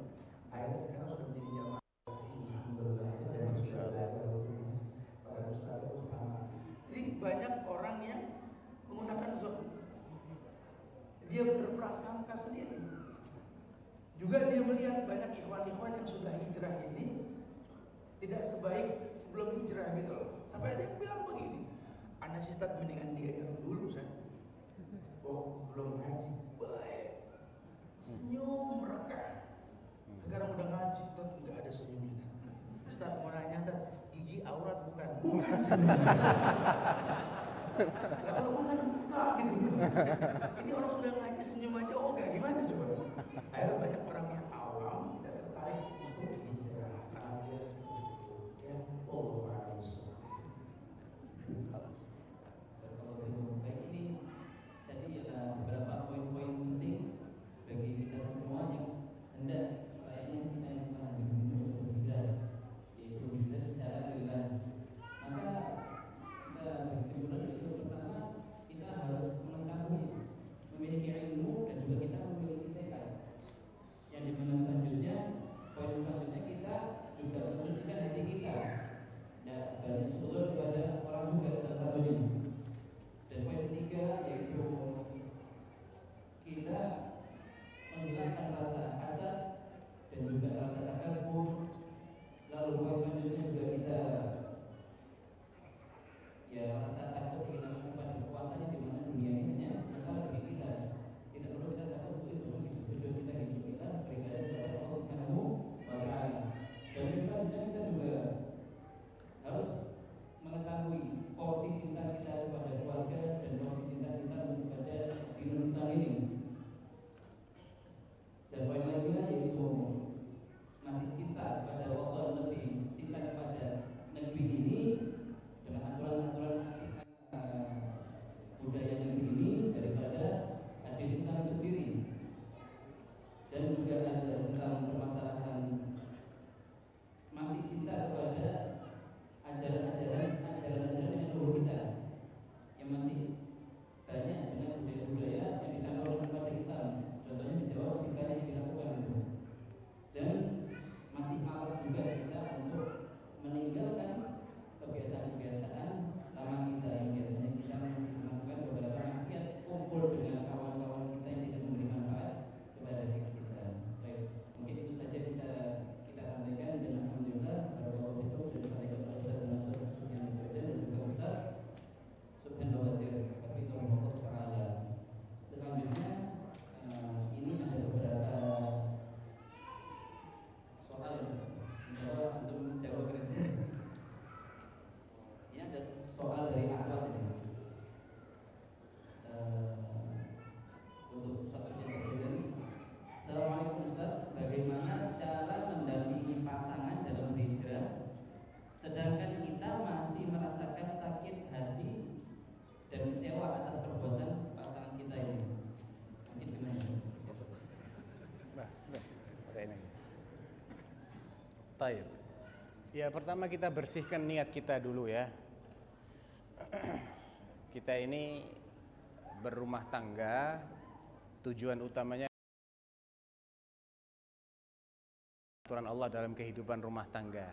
akhirnya sekarang sudah menjadi jamaah. Alhamdulillah. Dan sudah belajar pada ustaz bersama. Jadi banyak orang yang menggunakan zon. Dia berprasangka sendiri. Juga dia melihat banyak ikhwan-ikhwan yang sudah hijrah ini tidak sebaik sebelum hijrah gitu loh. Sampai ada yang bilang begini, Anda sistat mendingan dia yang dulu saya. Oh belum ngaji, baik, senyum mereka. Sekarang udah ngaji, tetap nggak ada senyumnya. Ustaz mau nanya, gigi aurat bukan? Bukan. Ya kalau gue kan buka gitu. Ini orang sudah ngaji senyum aja, oh gak gimana coba. Akhirnya banyak orang yang awam tidak tertarik untuk hijrah karena dia seperti itu. Ya, Allah harus. Baik, ini tadi beberapa poin-poin penting bagi kita semua yang hendak layaknya kita yang telah berhijrah, yaitu hijrah secara rillah. Maka kita berkesimpulan itu pertama kita harus mengetahui, memiliki ilmu dan juga kita memiliki tekad. Yang dimana selanjutnya, poin selanjutnya kita juga mensucikan hati kita. Dan banyak syukur kepada orang juga salah satunya. Dan poin ketiga yaitu kita menghilangkan rasa hasad dan juga rasa takabur. Lalu poin selanjutnya juga kita rasa takut kita pada kekuasaan di mana dunia ini hanya sementara bagi kita. Tidak perlu kita takut itu. Tujuan kita hidup kita beribadah kepada Allah Subhanahu wa Ta'ala. Dan selanjutnya kita juga harus mengetahui porsi cinta kita kepada keluarga dan porsi cinta kita kepada Indonesia ini. Dan poin lainnya yaitu masih cinta kepada Allah, lebih cinta kepada negeri ini dengan aturan-aturan budaya negeri ini daripada Indonesia itu sendiri. Dan juga ada tentang permasalahan masih cinta kepada ajaran-ajaran yang luhur kita yang masih banyak dengan budaya-budaya yang dicampurkan kepada Islam. Contohnya di Jawa masih banyak yang dilakukan itu. Dan masih malas juga kita untuk meninggalkan kebiasaan-kebiasaan lama kita yang biasanya kita masih melakukan beberapa maksiat, kumpul dengan kawan-kawan kita yang tidak memberi manfaat kepada diri kita. Baik, mungkin itu saja bisa kita sampaikan dan alhamdulillah kalau itu sudah disampaikan oleh Ustaz Mansur yang dan juga Ustaz Subhanallah Basir Hafizahullah Ta'ala. Selanjutnya ini ada beberapa soal mencoba untuk menjawab krisis. Ini ada soal dari Ahwat ini. Untuk Ustaz Subhanallah. Assalamualaikum Ustaz, bagaimana cara mendampingi pasangan dalam hijrah sedangkan kita masih merasakan sakit hati dan kecewa atas perbuatan pasangan kita ini? Mungkin gimana? Baik. Ya, pertama kita bersihkan niat kita dulu ya. Kita ini berumah tangga, tujuan utamanya aturan Allah dalam kehidupan rumah tangga.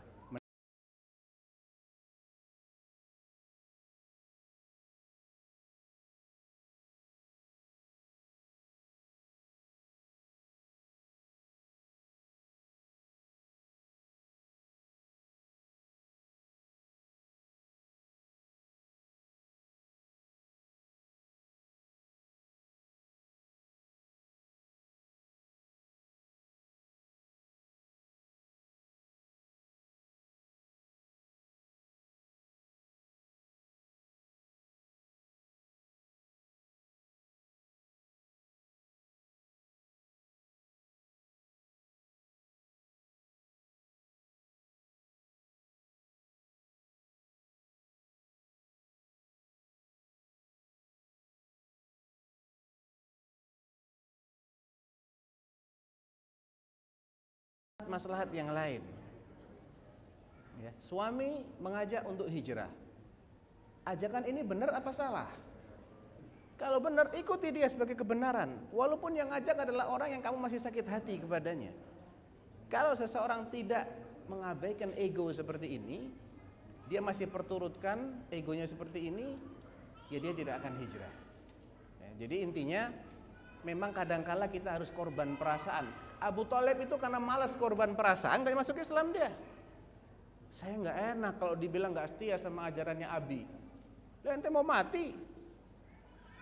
Maslahat yang lain ya, suami mengajak untuk hijrah. Ajakan ini benar apa salah? Kalau benar, ikuti dia sebagai kebenaran, walaupun yang ngajak adalah orang yang kamu masih sakit hati kepadanya. Kalau seseorang tidak mengabaikan ego seperti ini, dia masih perturutkan egonya seperti ini, ya dia tidak akan hijrah ya, jadi intinya memang kadangkala kita harus korban perasaan. Abu Thalib itu karena malas korban perasaan gak masuk Islam dia. Saya gak enak kalau dibilang gak setia sama ajarannya Abi. Lah ente mau mati,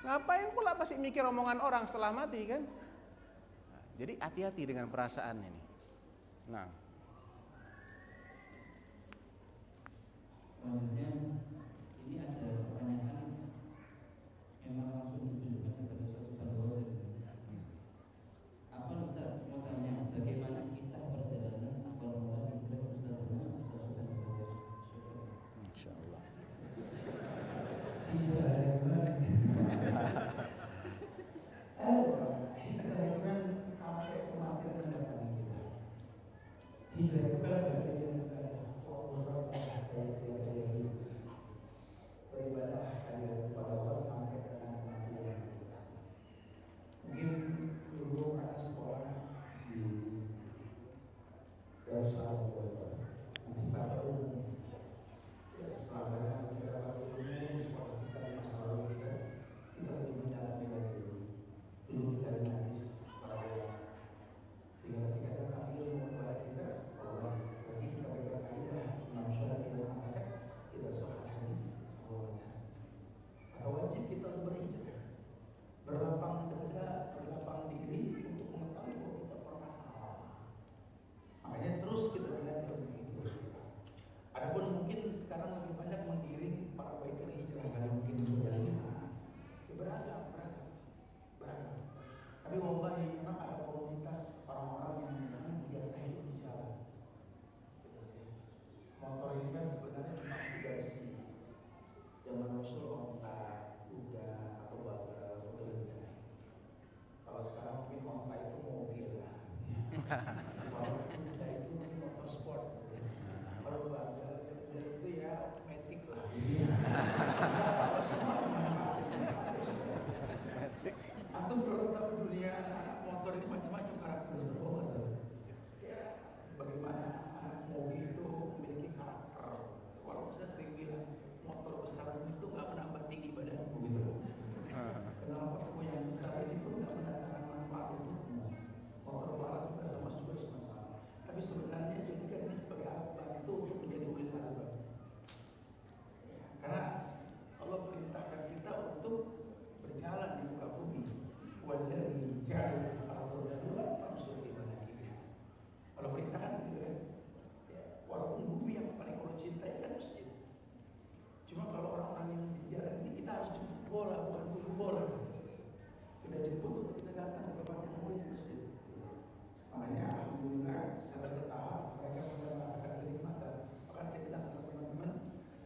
ngapain pula pasti mikir omongan orang setelah mati kan? Nah, jadi hati-hati dengan perasaan ini. Nah, selanjutnya ini ada pertanyaan secara bertahap mereka mulai merasakan kenikmatan. Bahkan saya bilang sama teman-teman,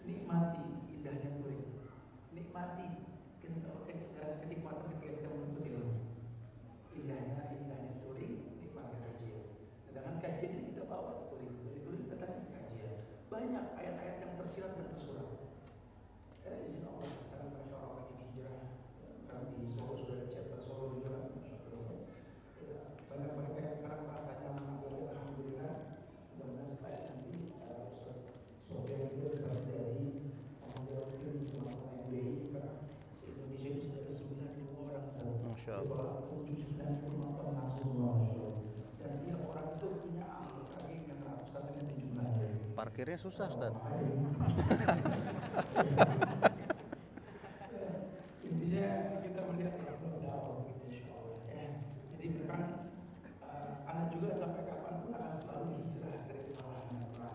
nikmati indahnya touring, nikmati kenikmatan ketika kita menuntut ilmu. Indahnya touring, nikmati kajian. Dan dengan kajian ini kita bawa ke touring, dari touring kita tanya ke kajian. Banyak ayat-ayat yang tersirat dan tersurat. Karena izin Allah sekarang mereka orang lagi hijrah. Karena di Solo sudah ada chapter Solo juga. Banyak mereka yang sekarang merasa nyaman, alhamdulillah. Mudah-mudahan setelah nanti Sofia juga bisa menjadi pengajar mungkin cuma MBI karena di Indonesia ini sudah ada 9.000 orang. Masya Allah. Kalau 7-9 nonton langsung semua, Masya Allah. Dan tiap orang itu punya anggota yang ratusan dengan jumlahnya. Parkirnya susah, Ustaz. Intinya kita melihat dakwah insya Allah ya. Jadi memang anak juga sampai kapanpun akan selalu hijrah dari kesalahan yang pernah.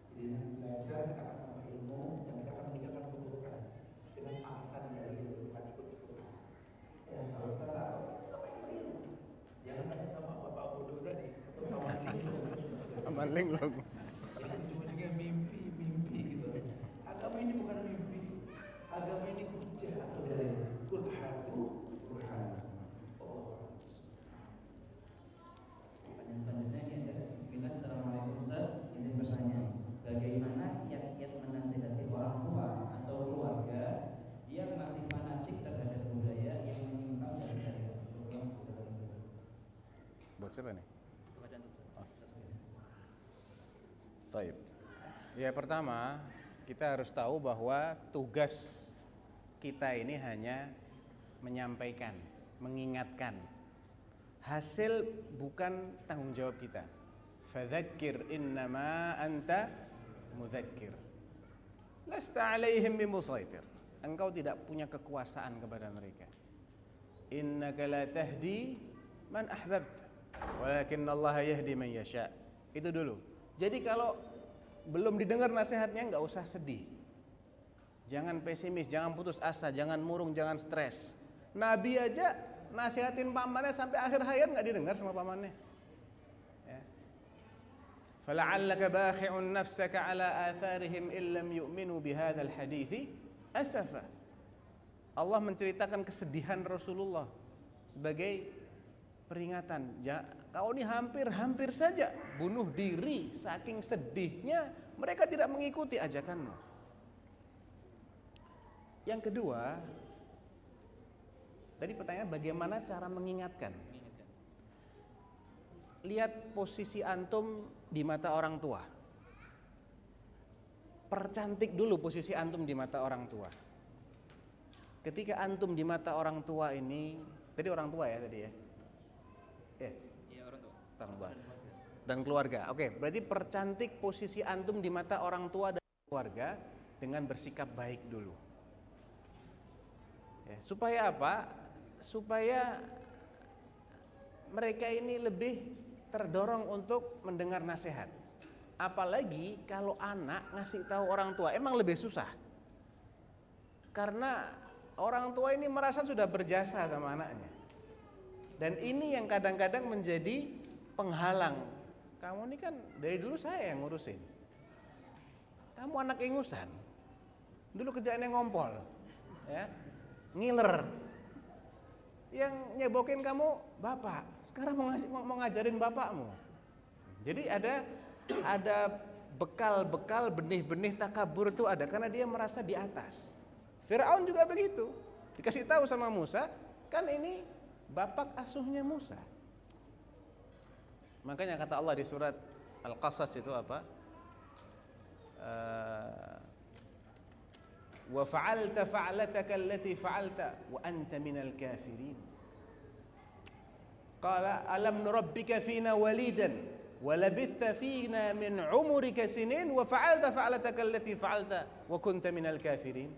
Jadi dengan belajar kita akan menambah ilmu dan kita akan meninggalkan keburukan dengan alasan dari bukan ikut-ikutan. Ya kalau kita tahu sama ilmu, jangan tanya sama bapak bodoh tadi atau paman Linglung. yang ujung-ujungnya mimpi gitu. Agama ini bukan mimpi, agama ini hujah atau dalil. Kul hatu burhan. Pertanyaan selanjutnya ini ada. Bismillah, Assalamualaikum Ustaz. Izin bertanya, bagaimana kiat-kiat menasihati orang tua atau keluarga yang masih fanatik terhadap budaya yang menyimpang dari syariat? Buat siapa nih? Taib. Ya pertama, kita harus tahu bahwa tugas kita ini hanya menyampaikan, mengingatkan. Hasil bukan tanggung jawab kita. Fadzakir innama anta mudzakir. Lasta alaihim bimusaitir. Engkau tidak punya kekuasaan kepada mereka. Innaka la tahdi man ahbabta, walakinnallaha yahdi man yasha. Itu dulu. Jadi kalau belum didengar nasihatnya nggak usah sedih. Jangan pesimis, jangan putus asa, jangan murung, jangan stres. Nabi aja nasihatin pamannya sampai akhir hayat nggak didengar sama pamannya. Ya. Fala'allaka bakhi'un nafsaka ala atharihim illam yu'minu bihadzal hadithi asafa. Allah menceritakan kesedihan Rasulullah sebagai peringatan. Kau ini hampir saja bunuh diri saking sedihnya mereka tidak mengikuti ajakanmu. Yang kedua, tadi pertanyaan bagaimana cara mengingatkan. Lihat posisi antum di mata orang tua. Percantik dulu posisi antum di mata orang tua. Ketika antum di mata orang tua ini, tadi orang tua ya tadi ya. Iya, orang tua. Orang tua. Dan keluarga. Oke, berarti percantik posisi antum di mata orang tua dan keluarga dengan bersikap baik dulu. Ya, supaya apa? Supaya mereka ini lebih terdorong untuk mendengar nasihat. Apalagi kalau anak ngasih tahu orang tua, emang lebih susah. Karena orang tua ini merasa sudah berjasa sama anaknya. Dan ini yang kadang-kadang menjadi penghalang. Kamu ini kan dari dulu saya yang ngurusin. Kamu anak ingusan. Dulu kerjaannya ngompol, ya, ngiler. Yang nyebokin kamu bapak. Sekarang mau ngajarin bapakmu. Jadi ada bekal-bekal benih-benih takabur itu ada karena dia merasa di atas. Firaun juga begitu. Dikasih tahu sama Musa, kan ini bapak asuhnya Musa. Makanya kata Allah di surat Al-Qasas itu apa? Wa fa'alta fa'lataka allati fa'alta wa anta minal kafirin. Qala alam nurabbika fina walidan wa labithta fina min umrika sinin wa fa'alta fa'lataka allati fa'alta wa kunta minal kafirin.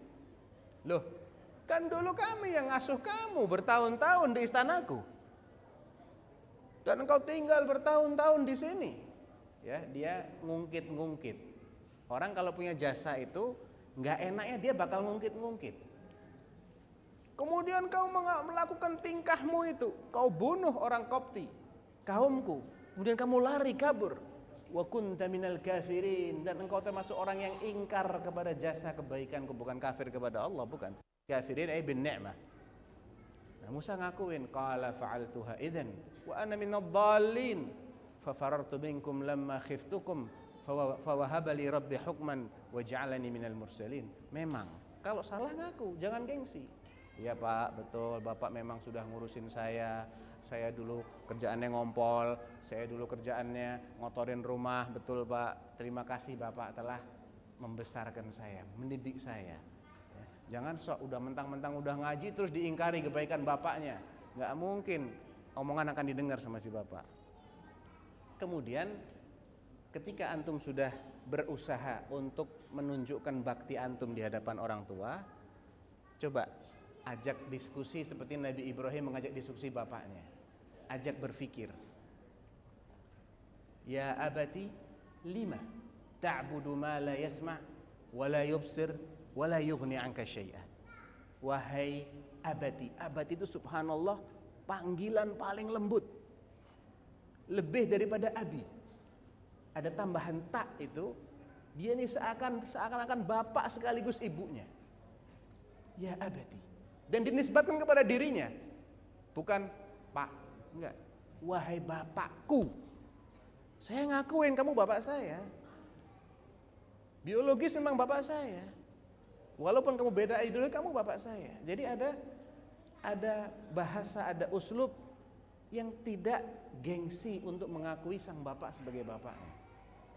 Loh, kan dulu kami yang ngasuh kamu bertahun-tahun di istanaku. Dan engkau tinggal bertahun-tahun di sini. Ya, dia ngungkit-ngungkit. Orang kalau punya jasa itu nggak enaknya dia bakal ngungkit-ngungkit. Kemudian kau melakukan tingkahmu itu, kau bunuh orang Kopti, kaumku. kemudian kamu lari kabur. Wa kunta minal kafirin, dan engkau termasuk orang yang ingkar kepada jasa kebaikanku, bukan kafir kepada Allah, bukan. Kafirin ay bin ni'mah. Nah, Musa ngakuin, qala fa'altuha idzan wa ana minadh dhallin fa farartu minkum lamma khiftukum fa wahaba li rabbi hukman wa ja'alani minal mursalin. Memang kalau salah ngaku, jangan gengsi. Ya Pak, betul, Bapak memang sudah ngurusin saya dulu kerjaannya ngompol, saya dulu kerjaannya ngotorin rumah, betul Pak. Terima kasih Bapak telah membesarkan saya, mendidik saya. Ya, jangan sok udah mentang-mentang udah ngaji terus diingkari kebaikan bapaknya. Nggak mungkin omongan akan didengar sama si bapak. Kemudian ketika antum sudah berusaha untuk menunjukkan bakti antum di hadapan orang tua, coba ajak diskusi seperti Nabi Ibrahim mengajak diskusi bapaknya. Ajak berpikir. Ya abati lima ta'budu ma la yasma' wa la yubsir wa la yughni 'anka syai'a. Wahai abati, abati itu subhanallah panggilan paling lembut. Lebih daripada abi. Ada tambahan tak itu, dia ini seakan-akan bapak sekaligus ibunya. Ya abati. Dan dinisbatkan kepada dirinya. Bukan Pak, enggak. Wahai bapakku. Saya ngakuin kamu bapak saya. Biologis memang bapak saya. Walaupun kamu beda ideologi, kamu bapak saya. Jadi ada bahasa, ada uslub yang tidak gengsi untuk mengakui sang bapak sebagai bapaknya.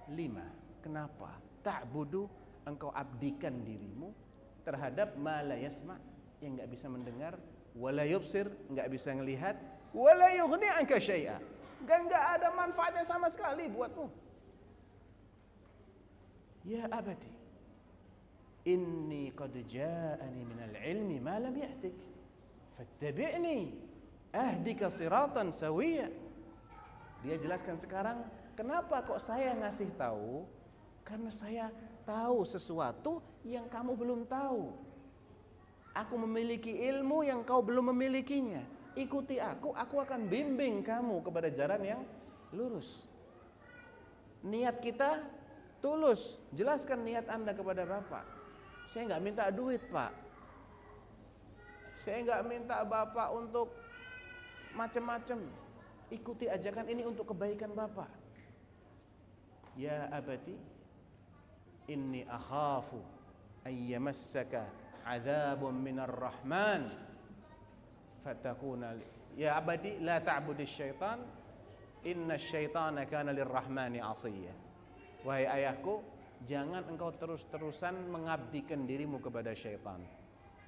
5. Kenapa? Ta'budu, engkau abdikan dirimu terhadap ma la yasma', yang enggak bisa mendengar, wala yubsir, enggak bisa melihat, wala yughni 'anka syai'a, dan enggak ada manfaatnya sama sekali buatmu. Ya abati, inni qad ja'ani minal ilmi ma lam ya'tik, fattabi'ni ahdika siratan sawiyya. Dia jelaskan sekarang, kenapa kok saya ngasih tahu? Karena saya tahu sesuatu yang kamu belum tahu. Aku memiliki ilmu yang kau belum memilikinya. Ikuti aku akan bimbing kamu kepada jalan yang lurus. Niat kita tulus. Jelaskan niat Anda kepada Bapak. Saya enggak minta duit, Pak. Saya enggak minta Bapak untuk macam-macam. Ikuti ajakan ini untuk kebaikan Bapak. Ya abati, inni akhafu ayyamassaka adzabun minar rahman fatakuna, ya abadi la ta'budis syaitan innasy syaitana kana lirrahmani 'asiyya. Wahai ayahku, jangan engkau terus-terusan mengabdikan dirimu kepada syaitan.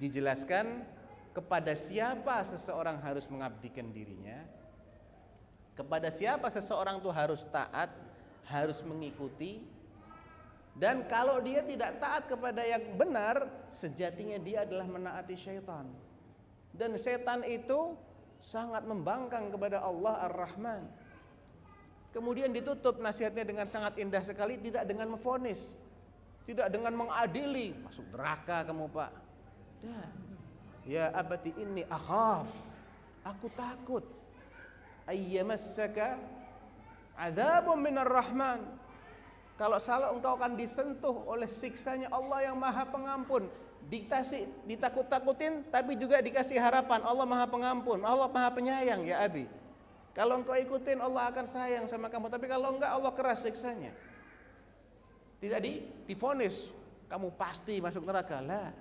Dijelaskan kepada siapa seseorang harus mengabdikan dirinya, kepada siapa seseorang itu harus taat, harus mengikuti. Dan kalau dia tidak taat kepada yang benar, sejatinya dia adalah menaati syaitan. Dan syaitan itu sangat membangkang kepada Allah Ar-Rahman. Kemudian ditutup nasihatnya dengan sangat indah sekali, tidak dengan memvonis, tidak dengan mengadili, masuk neraka kamu Pak. Ya abati inni akhaf, aku takut, ayyamassaka adzabun minar rahman, kalau salah engkau akan disentuh oleh siksanya Allah yang Maha Pengampun. Ditakut-takutin tapi juga dikasih harapan, Allah Maha Pengampun, Allah Maha Penyayang. Ya abi, kalau engkau ikutin Allah akan sayang sama kamu, tapi kalau enggak Allah keras siksanya. Tidak divonis kamu pasti masuk neraka. La,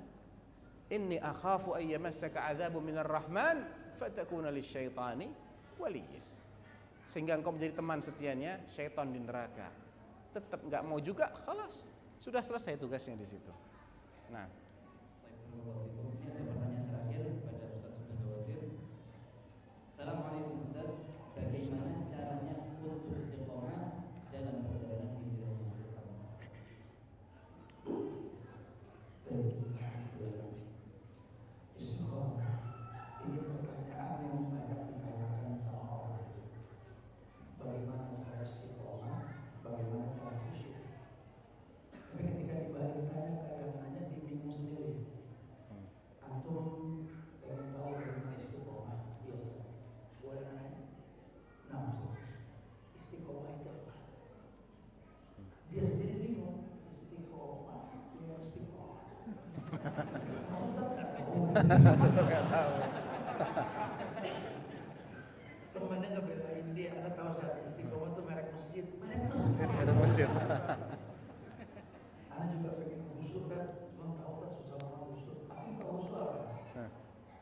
inni akhafu ayyamassaka adzabun minar rahman fatakuna lisyaitani waliyya, sehingga engkau menjadi teman setianya syaitan di neraka. Tetap nggak mau juga, khalas, sudah selesai tugasnya di situ. Nah, ini ada pertanyaan terakhir kepada Ustaz Subhanawazir. Assalamualaikum Ustaz, bagaimana caranya untuk istiqomah dalam perjalanan hijrah? Istiqomah ini pertanyaan yang banyak ditanyakan sama orang. Bagaimana cara istiqomah? Bagaimana cara khusyuk? Tapi ketika dibalik tanya, kadang-kadang dia bingung sendiri. Suster nggak tahu. Temennya ngebelain dia, Anda tahu saat Istiqomah tuh merek masjid. Ada masjid. Anda juga pengen khusyuk kan, cuma tahu tak susah banget khusyuk. Tapi tahu khusyuk apa?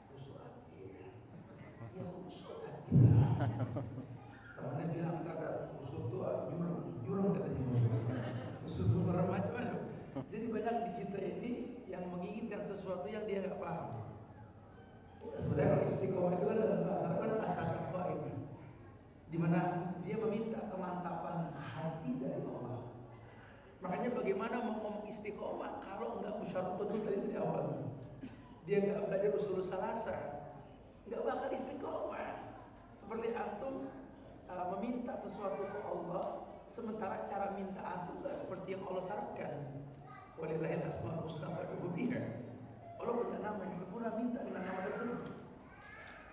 Khusyuk hati. Ya khusyuk hati. Temennya bilang kata khusyuk tuh nyurung katanya. Khusyuk tuh merem macam-macam. Jadi banyak di kita ini yang menginginkan sesuatu yang dia nggak paham. Sebenarnya kalau istiqomah itu kan dalam bahasa Arab kan asyadaqah ini, di mana dia meminta kemantapan hati dari Allah. Makanya bagaimana mau ngomong istiqomah kalau nggak musyaratun dari awal? Dia nggak belajar usul salasa, nggak bakal istiqomah. Seperti antum meminta sesuatu ke Allah, sementara cara minta antum nggak seperti yang Allah syaratkan. Walillahil asmaul husna fad'uhu biha. Allah punya nama yang sempurna, minta dengan nama tersebut.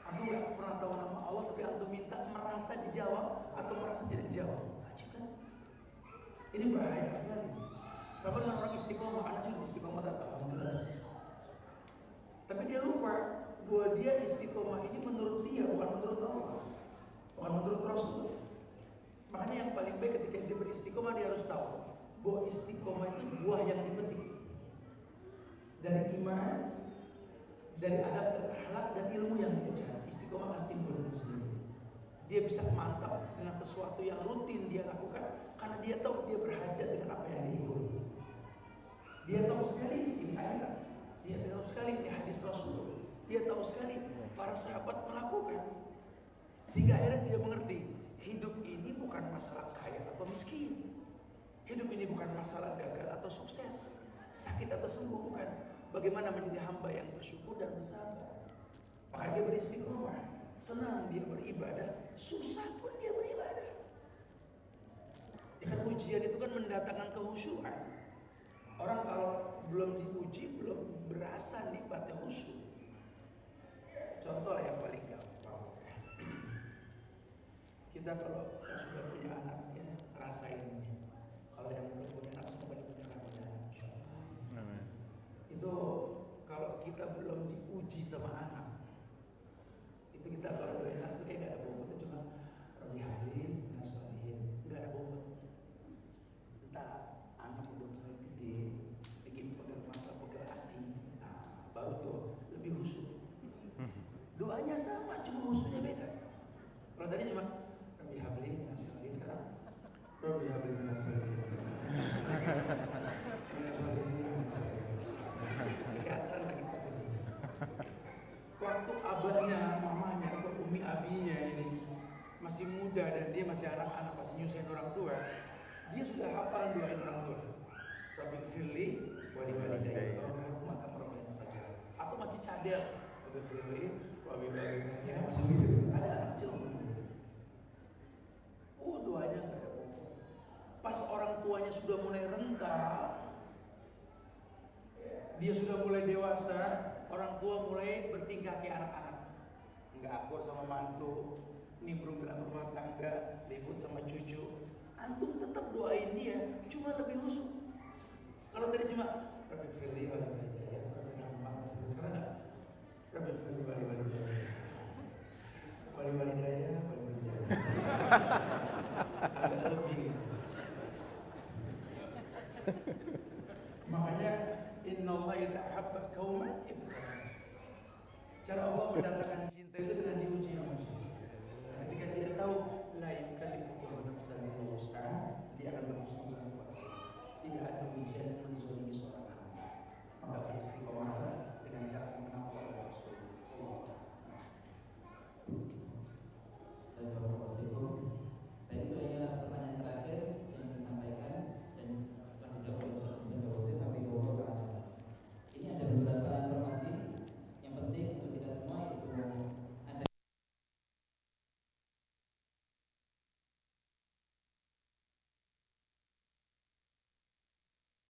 Antum nggak pernah tahu nama Allah, tapi antum minta merasa dijawab atau merasa tidak dijawab. Ajib kan? Ini bahaya sekali. Sama dengan orang istiqomah, anak sih istiqomah alhamdulillah. Tapi dia lupa bahwa dia istiqomah ini menurut dia, bukan menurut Allah, bukan menurut Rasul. Makanya yang paling baik ketika dia beristiqomah, dia harus tahu bahwa istiqomah itu buah yang dipetik dari iman, dari adab dan akhlak dan ilmu yang dia cari. Istiqomah akan timbul dengan sendiri. Dia bisa mantap dengan sesuatu yang rutin dia lakukan karena dia tahu dia berhajat dengan apa yang dia ikuti. Dia tahu sekali ini ayat, dia tahu sekali ini hadis Rasul, dia tahu sekali para sahabat melakukan, sehingga akhirnya dia mengerti hidup ini bukan masalah kaya atau miskin, hidup ini bukan masalah gagal atau sukses, sakit atau sembuh, bukan. Bagaimana menjadi hamba yang bersyukur dan bersabar. Maka dia beristiqomah, senang dia beribadah, susah pun dia beribadah. Ya kan ujian itu kan mendatangkan kehusyuan. Orang kalau belum diuji, belum berasa nikmatnya khusyuk. Contoh yang paling gampang. Kita kalau yang sudah punya anak ya, rasain ini. Kalau yang belum punya anak, semoga punya anak. Itu kalau kita belum diuji sama anak, itu kita kalau doain anak itu kayak gak ada bobotnya, cuma Rabbi habli minas sholihin, gak ada bobot. Entah anak udah mulai gede, bikin pegel mata, pegel hati, nah baru tuh lebih khusyuk. Doanya sama, cuma khusyuknya beda. Kalau tadi cuma Rabbi habli minas sholihin, sekarang Rabbi habli minas sholihin. Kelihatan lagi pegel. Waktu abahnya, mamanya atau umi abinya ini masih muda dan dia masih anak-anak, masih nyusahin orang tua, dia sudah hafal doain orang tua. Rabbi firli wali walidayya warhamhuma kama rabbayani shaghira. Atau masih cadar, Rabbi firli wali walidayya, masih gitu. Ada anak kecil ngomong. Doanya enggak ada bobot. Pas orang tuanya sudah mulai renta, dia sudah mulai dewasa, orang tua mulai bertingkah kayak anak-anak, nggak akur sama mantu, nimbrung dalam rumah tangga, ribut sama cucu. Antum tetap doain dia, cuma lebih khusyuk. Kalau tadi cuma Rabbi firli wali walidayya, Rabbi rahmah, sekarang nggak Rabbi firli wali walidayya, wali walidayya, wali walidayya. Agak lebih. Makanya innallaha idza ahabba qauman ibtalah. Cara Allah mendatangkan cinta itu dengan diuji manusia. Ketika dia tahu la yukallifu nafsan illa wus'aha, dia akan berhusnuzan. Tidak ada ujian yang